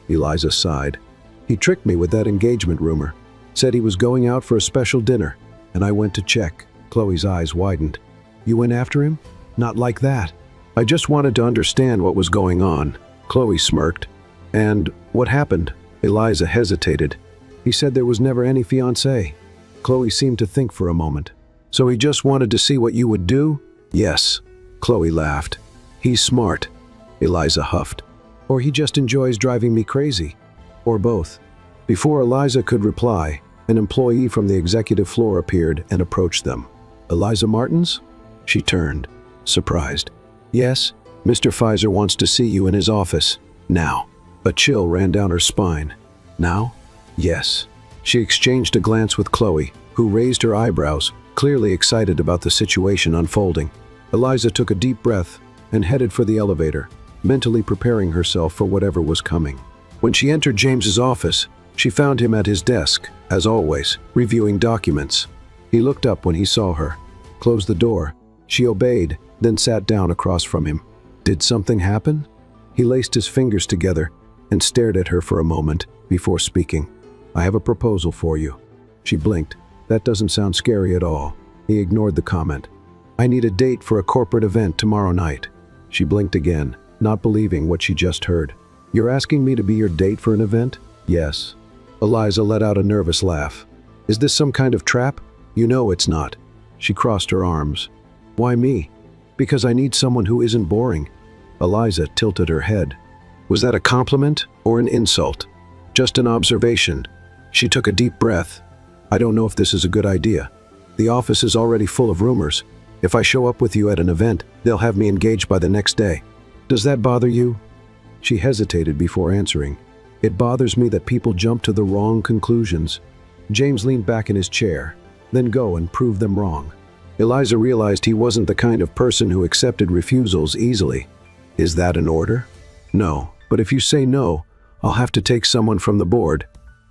Eliza sighed. He tricked me with that engagement rumor. Said he was going out for a special dinner, and I went to check. Chloe's eyes widened. You went after him? Not like that. I just wanted to understand what was going on. Chloe smirked. And what happened? Eliza hesitated. He said there was never any fiancé. Chloe seemed to think for a moment. So he just wanted to see what you would do? Yes. Chloe laughed. He's smart. Eliza huffed. Or he just enjoys driving me crazy. Or both. Before Eliza could reply, an employee from the executive floor appeared and approached them. Eliza Martins? She turned, surprised. Yes, Mr. Pfizer wants to see you in his office. Now. A chill ran down her spine. Now? Yes. She exchanged a glance with Chloe, who raised her eyebrows, clearly excited about the situation unfolding. Eliza took a deep breath and headed for the elevator, mentally preparing herself for whatever was coming. When she entered James's office, she found him at his desk, as always, reviewing documents. He looked up when he saw her, closed the door. She obeyed, then sat down across from him. Did something happen? He laced his fingers together and stared at her for a moment before speaking. I have a proposal for you. She blinked. That doesn't sound scary at all. He ignored the comment. I need a date for a corporate event tomorrow night. She blinked again, not believing what she just heard. You're asking me to be your date for an event? Yes. Eliza let out a nervous laugh. Is this some kind of trap? You know it's not. She crossed her arms. Why me? Because I need someone who isn't boring. Eliza tilted her head. Was that a compliment or an insult? Just an observation. She took a deep breath. I don't know if this is a good idea. The office is already full of rumors. If I show up with you at an event, they'll have me engaged by the next day. Does that bother you? She hesitated before answering. It bothers me that people jump to the wrong conclusions. James leaned back in his chair. Then go and prove them wrong. Eliza realized he wasn't the kind of person who accepted refusals easily. Is that an order? No, but if you say no, I'll have to take someone from the board.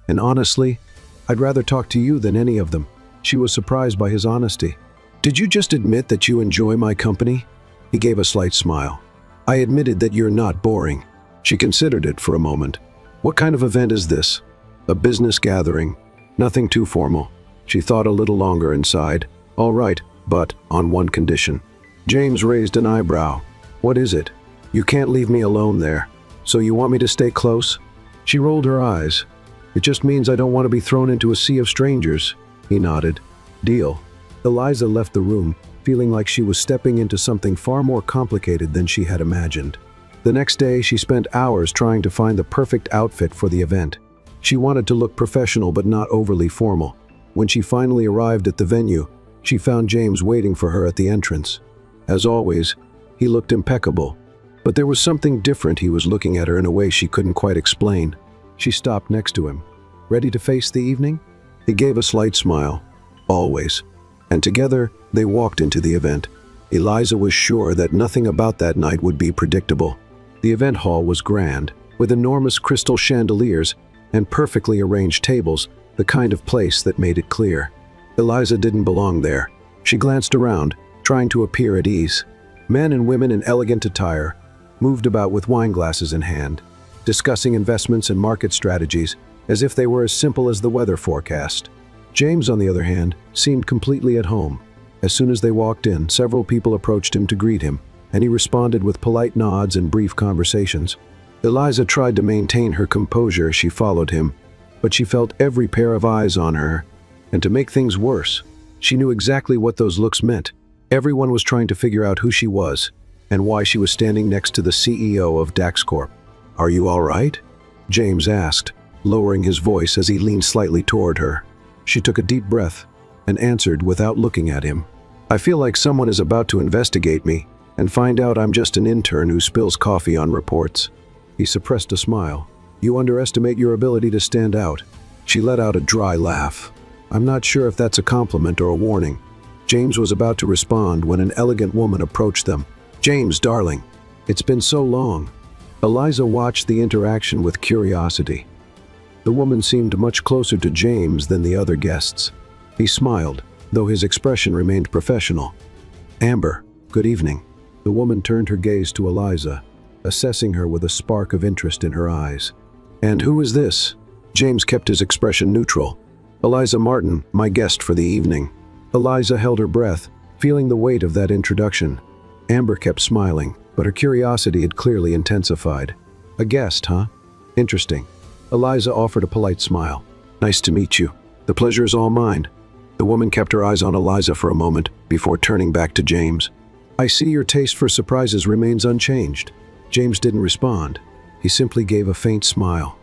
And honestly, I'd rather talk to you than any of them. She was surprised by his honesty. Did you just admit that you enjoy my company? He gave a slight smile. I admitted that you're not boring. She considered it for a moment. What kind of event is this? A business gathering. Nothing too formal. She thought a little longer and sighed. All right, but on one condition. James raised an eyebrow. What is it? You can't leave me alone there. So you want me to stay close? She rolled her eyes. It just means I don't want to be thrown into a sea of strangers. He nodded. Deal. Eliza left the room, feeling like she was stepping into something far more complicated than she had imagined. The next day, she spent hours trying to find the perfect outfit for the event. She wanted to look professional but not overly formal. When she finally arrived at the venue, she found James waiting for her at the entrance. As always, he looked impeccable. But there was something different. He was looking at her in a way she couldn't quite explain. She stopped next to him. Ready to face the evening? He gave a slight smile. Always. And together, they walked into the event. Eliza was sure that nothing about that night would be predictable. The event hall was grand, with enormous crystal chandeliers and perfectly arranged tables, the kind of place that made it clear. Eliza didn't belong there. She glanced around, trying to appear at ease. Men and women in elegant attire moved about with wine glasses in hand, discussing investments and market strategies as if they were as simple as the weather forecast. James, on the other hand, seemed completely at home. As soon as they walked in, several people approached him to greet him, and he responded with polite nods and brief conversations. Eliza tried to maintain her composure as she followed him, but she felt every pair of eyes on her. And to make things worse, she knew exactly what those looks meant. Everyone was trying to figure out who she was and why she was standing next to the CEO of Dax Corp. Are you all right? James asked, lowering his voice as he leaned slightly toward her. She took a deep breath and answered without looking at him. I feel like someone is about to investigate me and find out I'm just an intern who spills coffee on reports. He suppressed a smile. You underestimate your ability to stand out. She let out a dry laugh. I'm not sure if that's a compliment or a warning. James was about to respond when an elegant woman approached them. "James, darling, it's been so long." Eliza watched the interaction with curiosity. The woman seemed much closer to James than the other guests. He smiled, though his expression remained professional. "Amber, good evening." The woman turned her gaze to Eliza, assessing her with a spark of interest in her eyes. "And who is this?" James kept his expression neutral. "Eliza Martin, my guest for the evening." Eliza held her breath, feeling the weight of that introduction. Amber kept smiling, but her curiosity had clearly intensified. "A guest, huh? Interesting." Eliza offered a polite smile. "Nice to meet you. The pleasure is all mine." The woman kept her eyes on Eliza for a moment before turning back to James. "I see your taste for surprises remains unchanged." James didn't respond. He simply gave a faint smile.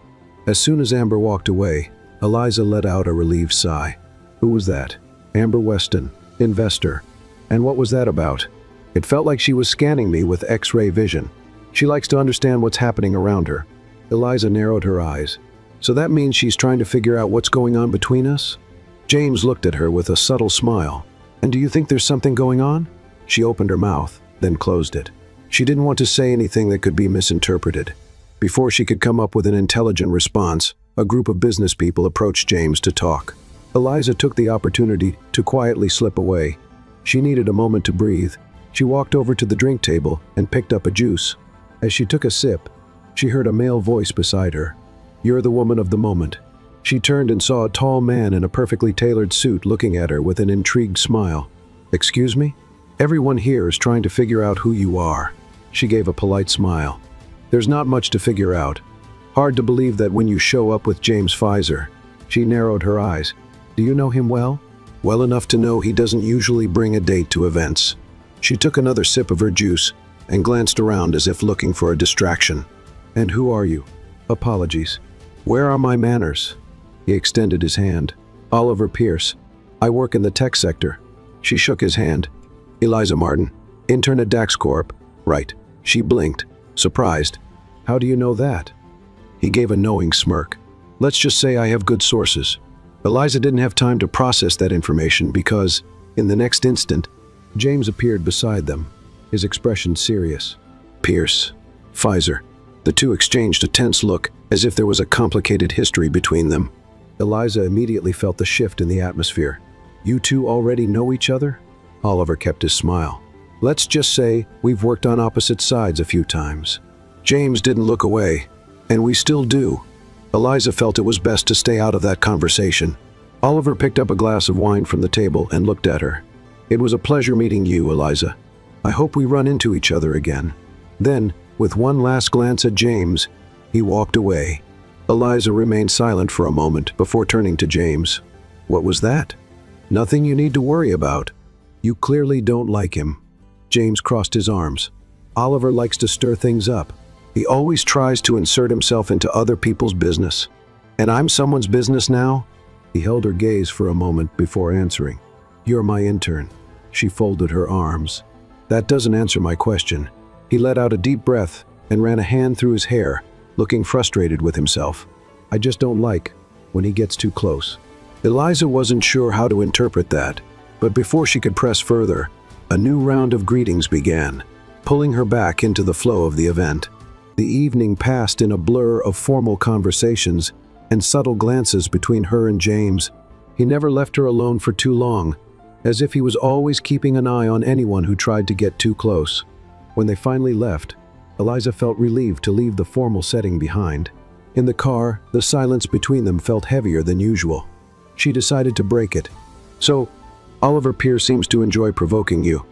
As soon as Amber walked away, Eliza let out a relieved sigh. Who was that? Amber Weston, investor. And what was that about? It felt like she was scanning me with X-ray vision. She likes to understand what's happening around her. Eliza narrowed her eyes. So that means she's trying to figure out what's going on between us? James looked at her with a subtle smile. "And do you think there's something going on?" She opened her mouth, then closed it. She didn't want to say anything that could be misinterpreted. Before she could come up with an intelligent response, a group of business people approached James to talk. Eliza took the opportunity to quietly slip away. She needed a moment to breathe. She walked over to the drink table and picked up a juice. As she took a sip, she heard a male voice beside her. "You're the woman of the moment." She turned and saw a tall man in a perfectly tailored suit looking at her with an intrigued smile. "Excuse me? Everyone here is trying to figure out who you are." She gave a polite smile. "There's not much to figure out. Hard to believe that when you show up with James Pfizer." She narrowed her eyes. "Do you know him well?" "Well enough to know he doesn't usually bring a date to events." She took another sip of her juice and glanced around as if looking for a distraction. "And who are you?" "Apologies. Where are my manners?" He extended his hand. "Oliver Pierce. I work in the tech sector." She shook his hand. "Eliza Martin, intern at Dax Corp." "Right." She blinked, surprised. "How do you know that?" He gave a knowing smirk. "Let's just say I have good sources." Eliza didn't have time to process that information because, in the next instant, James appeared beside them, his expression serious. "Pierce. Pfizer." The two exchanged a tense look, as if there was a complicated history between them. Eliza immediately felt the shift in the atmosphere. "You two already know each other?" Oliver kept his smile. "Let's just say we've worked on opposite sides a few times." James didn't look away, and we still do. Eliza felt it was best to stay out of that conversation. Oliver picked up a glass of wine from the table and looked at her. "It was a pleasure meeting you, Eliza. I hope we run into each other again." Then, with one last glance at James, he walked away. Eliza remained silent for a moment before turning to James. "What was that?" "Nothing you need to worry about. You clearly don't like him." James crossed his arms. "Oliver likes to stir things up. He always tries to insert himself into other people's business. And I'm someone's business now?" He held her gaze for a moment before answering. "You're my intern." She folded her arms. "That doesn't answer my question." He let out a deep breath and ran a hand through his hair, looking frustrated with himself. "I just don't like when he gets too close." Eliza wasn't sure how to interpret that, but before she could press further, a new round of greetings began, pulling her back into the flow of the event. The evening passed in a blur of formal conversations and subtle glances between her and James. He never left her alone for too long, as if he was always keeping an eye on anyone who tried to get too close. When they finally left, Eliza felt relieved to leave the formal setting behind. In the car, the silence between them felt heavier than usual. She decided to break it. "So, Oliver Pierce seems to enjoy provoking you."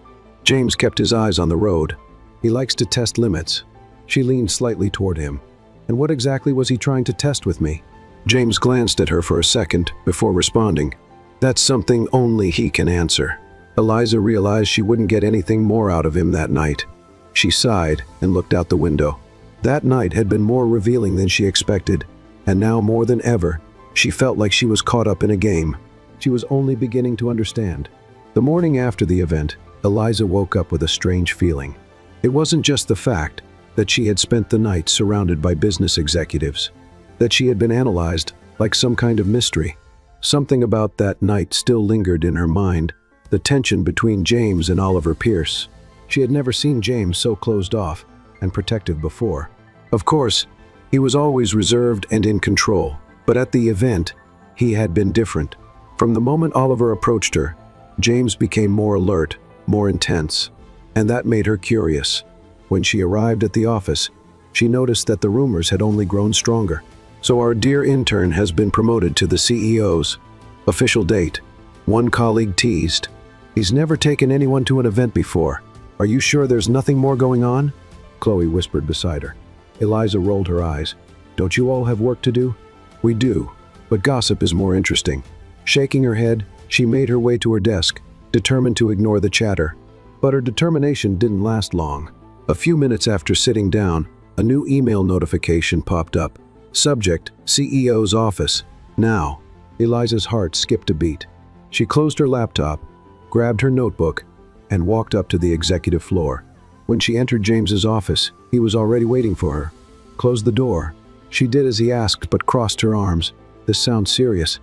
James kept his eyes on the road. "He likes to test limits." She leaned slightly toward him. "And what exactly was he trying to test with me?" James glanced at her for a second before responding. "That's something only he can answer." Eliza realized she wouldn't get anything more out of him that night. She sighed and looked out the window. That night had been more revealing than she expected, and now more than ever, she felt like she was caught up in a game. She was only beginning to understand. The morning after the event, Eliza woke up with a strange feeling. It wasn't just the fact that she had spent the night surrounded by business executives, that she had been analyzed like some kind of mystery. Something about that night still lingered in her mind, the tension between James and Oliver Pierce. She had never seen James so closed off and protective before. Of course, he was always reserved and in control, but at the event, he had been different. From the moment Oliver approached her, James became more alert, more intense, and that made her curious. When she arrived at the office, she noticed that the rumors had only grown stronger. So our dear intern has been promoted to the CEO's official date. One colleague teased. He's never taken anyone to an event before. Are you sure there's nothing more going on? Chloe whispered beside her. Eliza rolled her eyes. Don't you all have work to do? We do, but gossip is more interesting. Shaking her head, she made her way to her desk, determined to ignore the chatter. But her determination didn't last long. A few minutes after sitting down, a new email notification popped up. Subject, CEO's office. Now. Eliza's heart skipped a beat. She closed her laptop, grabbed her notebook, and walked up to the executive floor. When she entered James's office, he was already waiting for her. Close the door. She did as he asked, but crossed her arms. This sounds serious.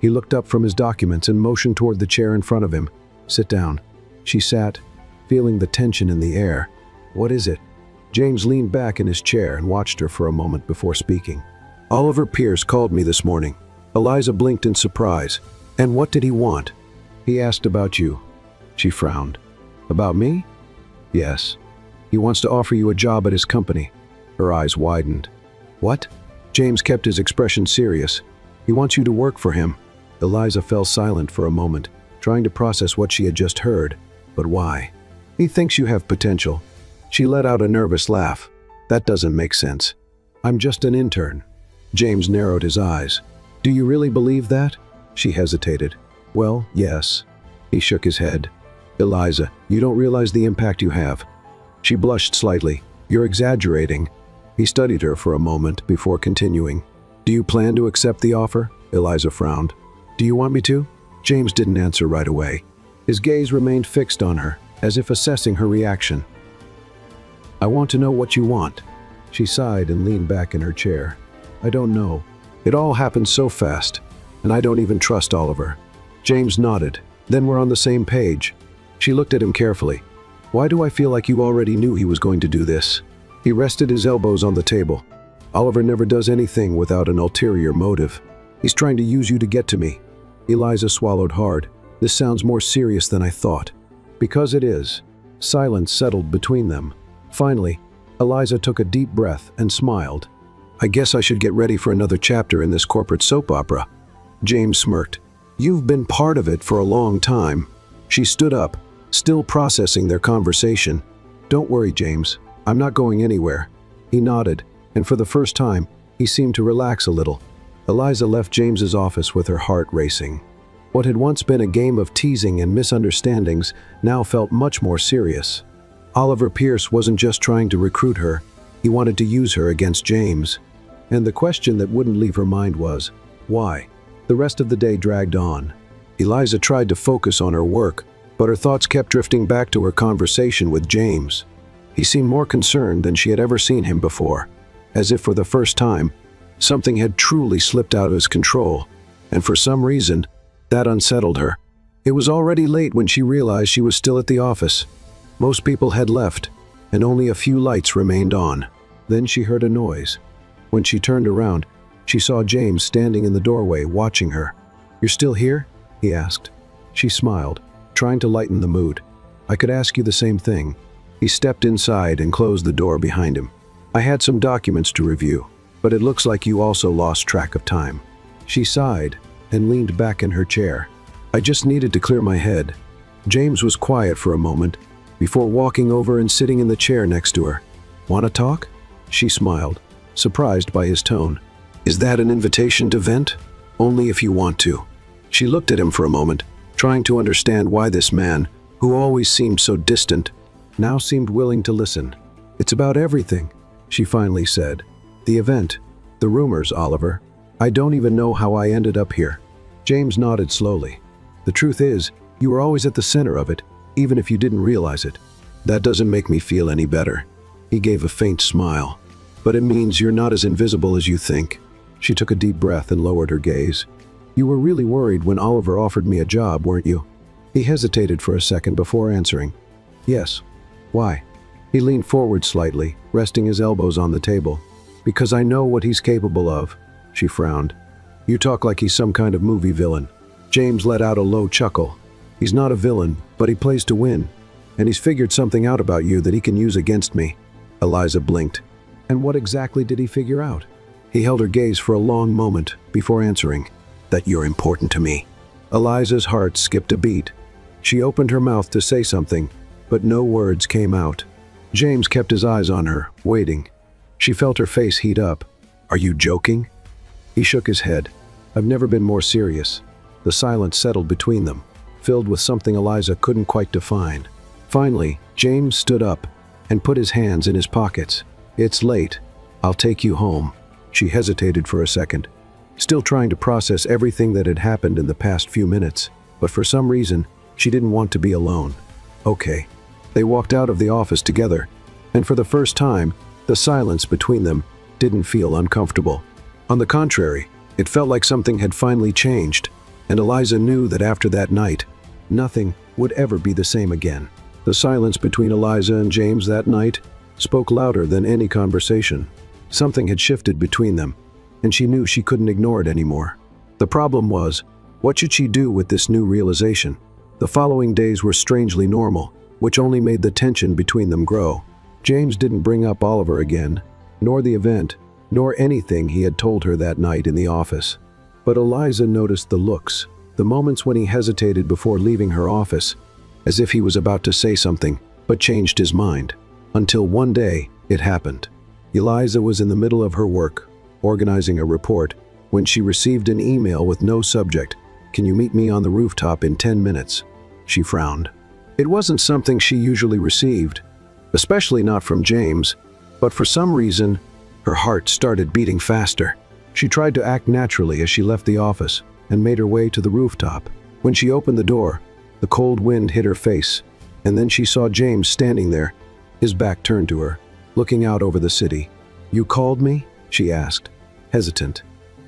He looked up from his documents and motioned toward the chair in front of him. Sit down. She sat, feeling the tension in the air. What is it? James leaned back in his chair and watched her for a moment before speaking. Oliver Pierce called me this morning. Eliza blinked in surprise. And what did he want? He asked about you. She frowned. About me? Yes. He wants to offer you a job at his company. Her eyes widened. What? James kept his expression serious. He wants you to work for him. Eliza fell silent for a moment, trying to process what she had just heard. But why? He thinks you have potential. She let out a nervous laugh. That doesn't make sense. I'm just an intern. James narrowed his eyes. Do you really believe that? She hesitated. Well, yes. He shook his head. Eliza, you don't realize the impact you have. She blushed slightly. You're exaggerating. He studied her for a moment before continuing. Do you plan to accept the offer? Eliza frowned. Do you want me to? James didn't answer right away. His gaze remained fixed on her, as if assessing her reaction. I want to know what you want. She sighed and leaned back in her chair. I don't know. It all happened so fast, and I don't even trust Oliver. James nodded. Then we're on the same page. She looked at him carefully. Why do I feel like you already knew he was going to do this? He rested his elbows on the table. Oliver never does anything without an ulterior motive. He's trying to use you to get to me. Eliza swallowed hard. This sounds more serious than I thought. Because it is. Silence settled between them. Finally, Eliza took a deep breath and smiled. I guess I should get ready for another chapter in this corporate soap opera. James smirked. You've been part of it for a long time. She stood up, still processing their conversation. Don't worry, James. I'm not going anywhere. He nodded, and for the first time, he seemed to relax a little. Eliza left James's office with her heart racing. What had once been a game of teasing and misunderstandings now felt much more serious. Oliver Pierce wasn't just trying to recruit her, he wanted to use her against James. And the question that wouldn't leave her mind was, why? The rest of the day dragged on. Eliza tried to focus on her work, but her thoughts kept drifting back to her conversation with James. He seemed more concerned than she had ever seen him before, as if for the first time, something had truly slipped out of his control, and for some reason, that unsettled her. It was already late when she realized she was still at the office. Most people had left, and only a few lights remained on. Then she heard a noise. When she turned around, she saw James standing in the doorway watching her. You're still here? He asked. She smiled, trying to lighten the mood. I could ask you the same thing. He stepped inside and closed the door behind him. I had some documents to review, but it looks like you also lost track of time. She sighed and leaned back in her chair. I just needed to clear my head. James was quiet for a moment, before walking over and sitting in the chair next to her. Want to talk? She smiled, surprised by his tone. Is that an invitation to vent? Only if you want to. She looked at him for a moment, trying to understand why this man, who always seemed so distant, now seemed willing to listen. It's about everything, she finally said. The event, the rumors, Oliver. I don't even know how I ended up here. James nodded slowly. The truth is, you were always at the center of it, even if you didn't realize it. That doesn't make me feel any better. He gave a faint smile. But it means you're not as invisible as you think. She took a deep breath and lowered her gaze. You were really worried when Oliver offered me a job, weren't you? He hesitated for a second before answering. Yes. Why? He leaned forward slightly, resting his elbows on the table. Because I know what he's capable of, she frowned. You talk like he's some kind of movie villain. James let out a low chuckle. He's not a villain, but he plays to win. And he's figured something out about you that he can use against me. Eliza blinked. And what exactly did he figure out? He held her gaze for a long moment before answering. That you're important to me. Eliza's heart skipped a beat. She opened her mouth to say something, but no words came out. James kept his eyes on her, waiting. She felt her face heat up. Are you joking? He shook his head. I've never been more serious. The silence settled between them, filled with something Eliza couldn't quite define. Finally, James stood up and put his hands in his pockets. It's late. I'll take you home. She hesitated for a second, still trying to process everything that had happened in the past few minutes, but for some reason, she didn't want to be alone. Okay. They walked out of the office together, and for the first time, the silence between them didn't feel uncomfortable. On the contrary, it felt like something had finally changed, and Eliza knew that after that night, nothing would ever be the same again. The silence between Eliza and James that night spoke louder than any conversation. Something had shifted between them, and she knew she couldn't ignore it anymore. The problem was, what should she do with this new realization? The following days were strangely normal, which only made the tension between them grow. James didn't bring up Oliver again, nor the event, nor anything he had told her that night in the office. But Eliza noticed the looks, the moments when he hesitated before leaving her office, as if he was about to say something, but changed his mind. Until one day, it happened. Eliza was in the middle of her work, organizing a report, when she received an email with no subject. Can you meet me on the rooftop in 10 minutes? She frowned. It wasn't something she usually received, especially not from James, but for some reason, her heart started beating faster. She tried to act naturally as she left the office and made her way to the rooftop. When she opened the door, the cold wind hit her face, and then she saw James standing there, his back turned to her, looking out over the city. You called me? She asked, hesitant.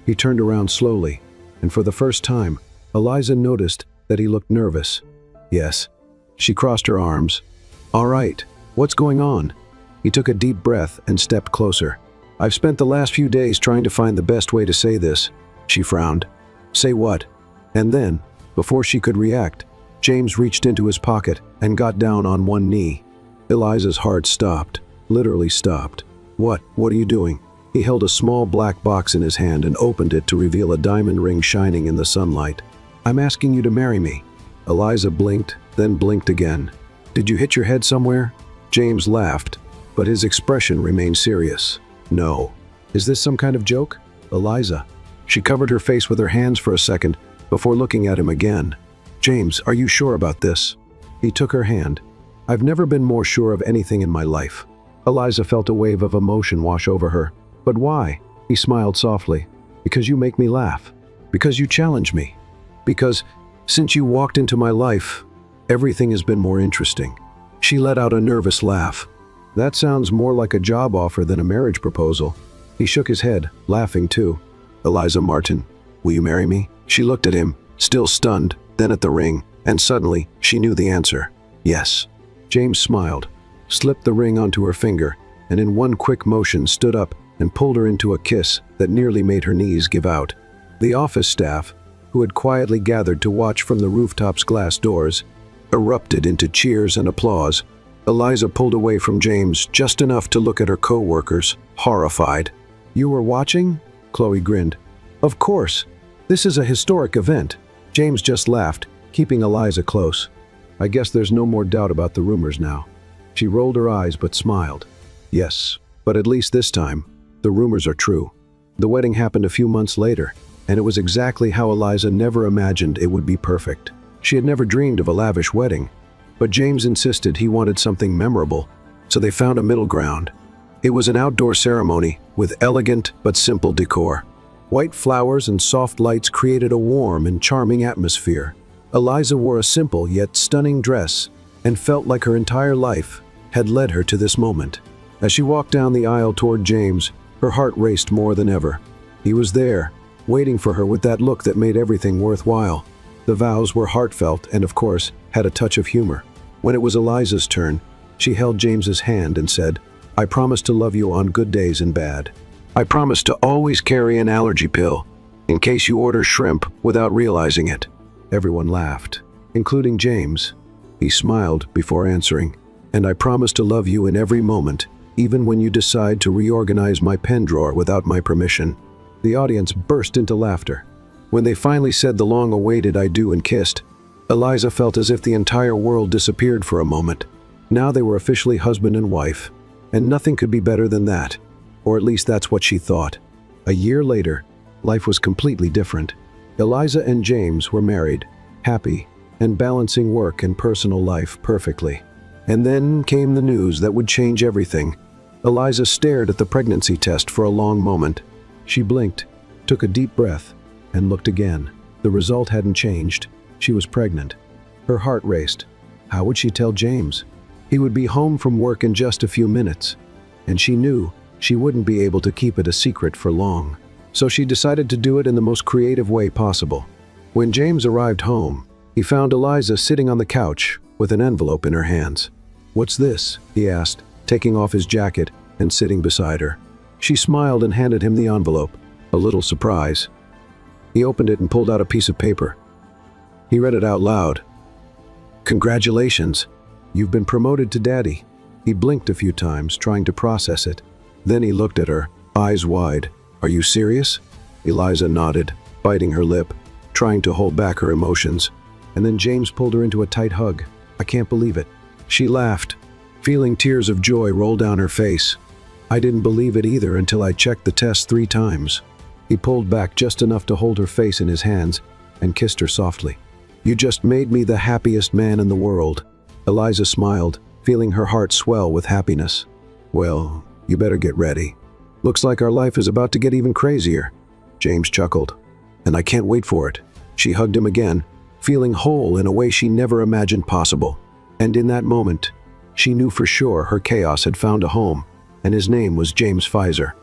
He turned around slowly, and for the first time, Eliza noticed that he looked nervous. Yes. She crossed her arms. All right, what's going on? He took a deep breath and stepped closer. I've spent the last few days trying to find the best way to say this. She frowned. Say what? And then, before she could react, James reached into his pocket and got down on one knee. Eliza's heart stopped, literally stopped. What are you doing? He held a small black box in his hand and opened it to reveal a diamond ring shining in the sunlight. I'm asking you to marry me. Eliza blinked, then blinked again. Did you hit your head somewhere? James laughed, but his expression remained serious. No. Is this some kind of joke? Eliza. She covered her face with her hands for a second before looking at him again. James, are you sure about this? He took her hand. I've never been more sure of anything in my life. Eliza felt a wave of emotion wash over her. But why? He smiled softly. Because you make me laugh. Because you challenge me. Because, since you walked into my life, everything has been more interesting. She let out a nervous laugh. That sounds more like a job offer than a marriage proposal. He shook his head, laughing too. Eliza Martin, will you marry me? She looked at him, still stunned, then at the ring, and suddenly she knew the answer. Yes. James smiled, slipped the ring onto her finger, and in one quick motion stood up and pulled her into a kiss that nearly made her knees give out. The office staff, who had quietly gathered to watch from the rooftop's glass doors, erupted into cheers and applause. Eliza pulled away from James just enough to look at her co-workers, horrified. You were watching? Chloe grinned. Of course. This is a historic event. James just laughed, keeping Eliza close. I guess there's no more doubt about the rumors now. She rolled her eyes but smiled. Yes, but at least this time, the rumors are true. The wedding happened a few months later, and it was exactly how Eliza never imagined it would be perfect. She had never dreamed of a lavish wedding, but James insisted he wanted something memorable, so they found a middle ground. It was an outdoor ceremony with elegant but simple decor. White flowers and soft lights created a warm and charming atmosphere. Eliza wore a simple yet stunning dress and felt like her entire life had led her to this moment. As she walked down the aisle toward James, her heart raced more than ever. He was there, waiting for her with that look that made everything worthwhile. The vows were heartfelt and, of course, had a touch of humor. When it was Eliza's turn, She held James's hand and said, "I promise to love you on good days and bad. I promise to always carry an allergy pill, in case you order shrimp without realizing it." Everyone laughed, including James. He smiled before answering, "And I promise to love you in every moment, even when you decide to reorganize my pen drawer without my permission." The audience burst into laughter. When they finally said the long-awaited "I do" and kissed, Eliza felt as if the entire world disappeared for a moment. Now they were officially husband and wife, and nothing could be better than that, or at least that's what she thought. A year later, life was completely different. Eliza and James were married, happy, and balancing work and personal life perfectly. And then came the news that would change everything. Eliza stared at the pregnancy test for a long moment. She blinked, took a deep breath, and looked again. The result hadn't changed. She was pregnant. Her heart raced. How would she tell James? He would be home from work in just a few minutes, and she knew she wouldn't be able to keep it a secret for long. So she decided to do it in the most creative way possible. When James arrived home, he found Eliza sitting on the couch with an envelope in her hands. "What's this?" he asked, taking off his jacket and sitting beside her. She smiled and handed him the envelope, a little surprise. He opened it and pulled out a piece of paper. He read it out loud. "Congratulations, you've been promoted to daddy." He blinked a few times, trying to process it. Then he looked at her, eyes wide. "Are you serious?" Eliza nodded, biting her lip, trying to hold back her emotions. And then James pulled her into a tight hug. "I can't believe it." She laughed, feeling tears of joy roll down her face. "I didn't believe it either until I checked the test 3 times. He pulled back just enough to hold her face in his hands and kissed her softly. "You just made me the happiest man in the world." Eliza smiled, feeling her heart swell with happiness. "Well, you better get ready. Looks like our life is about to get even crazier." James chuckled. "And I can't wait for it." She hugged him again, feeling whole in a way she never imagined possible. And in that moment, she knew for sure her chaos had found a home, and his name was James Pfizer.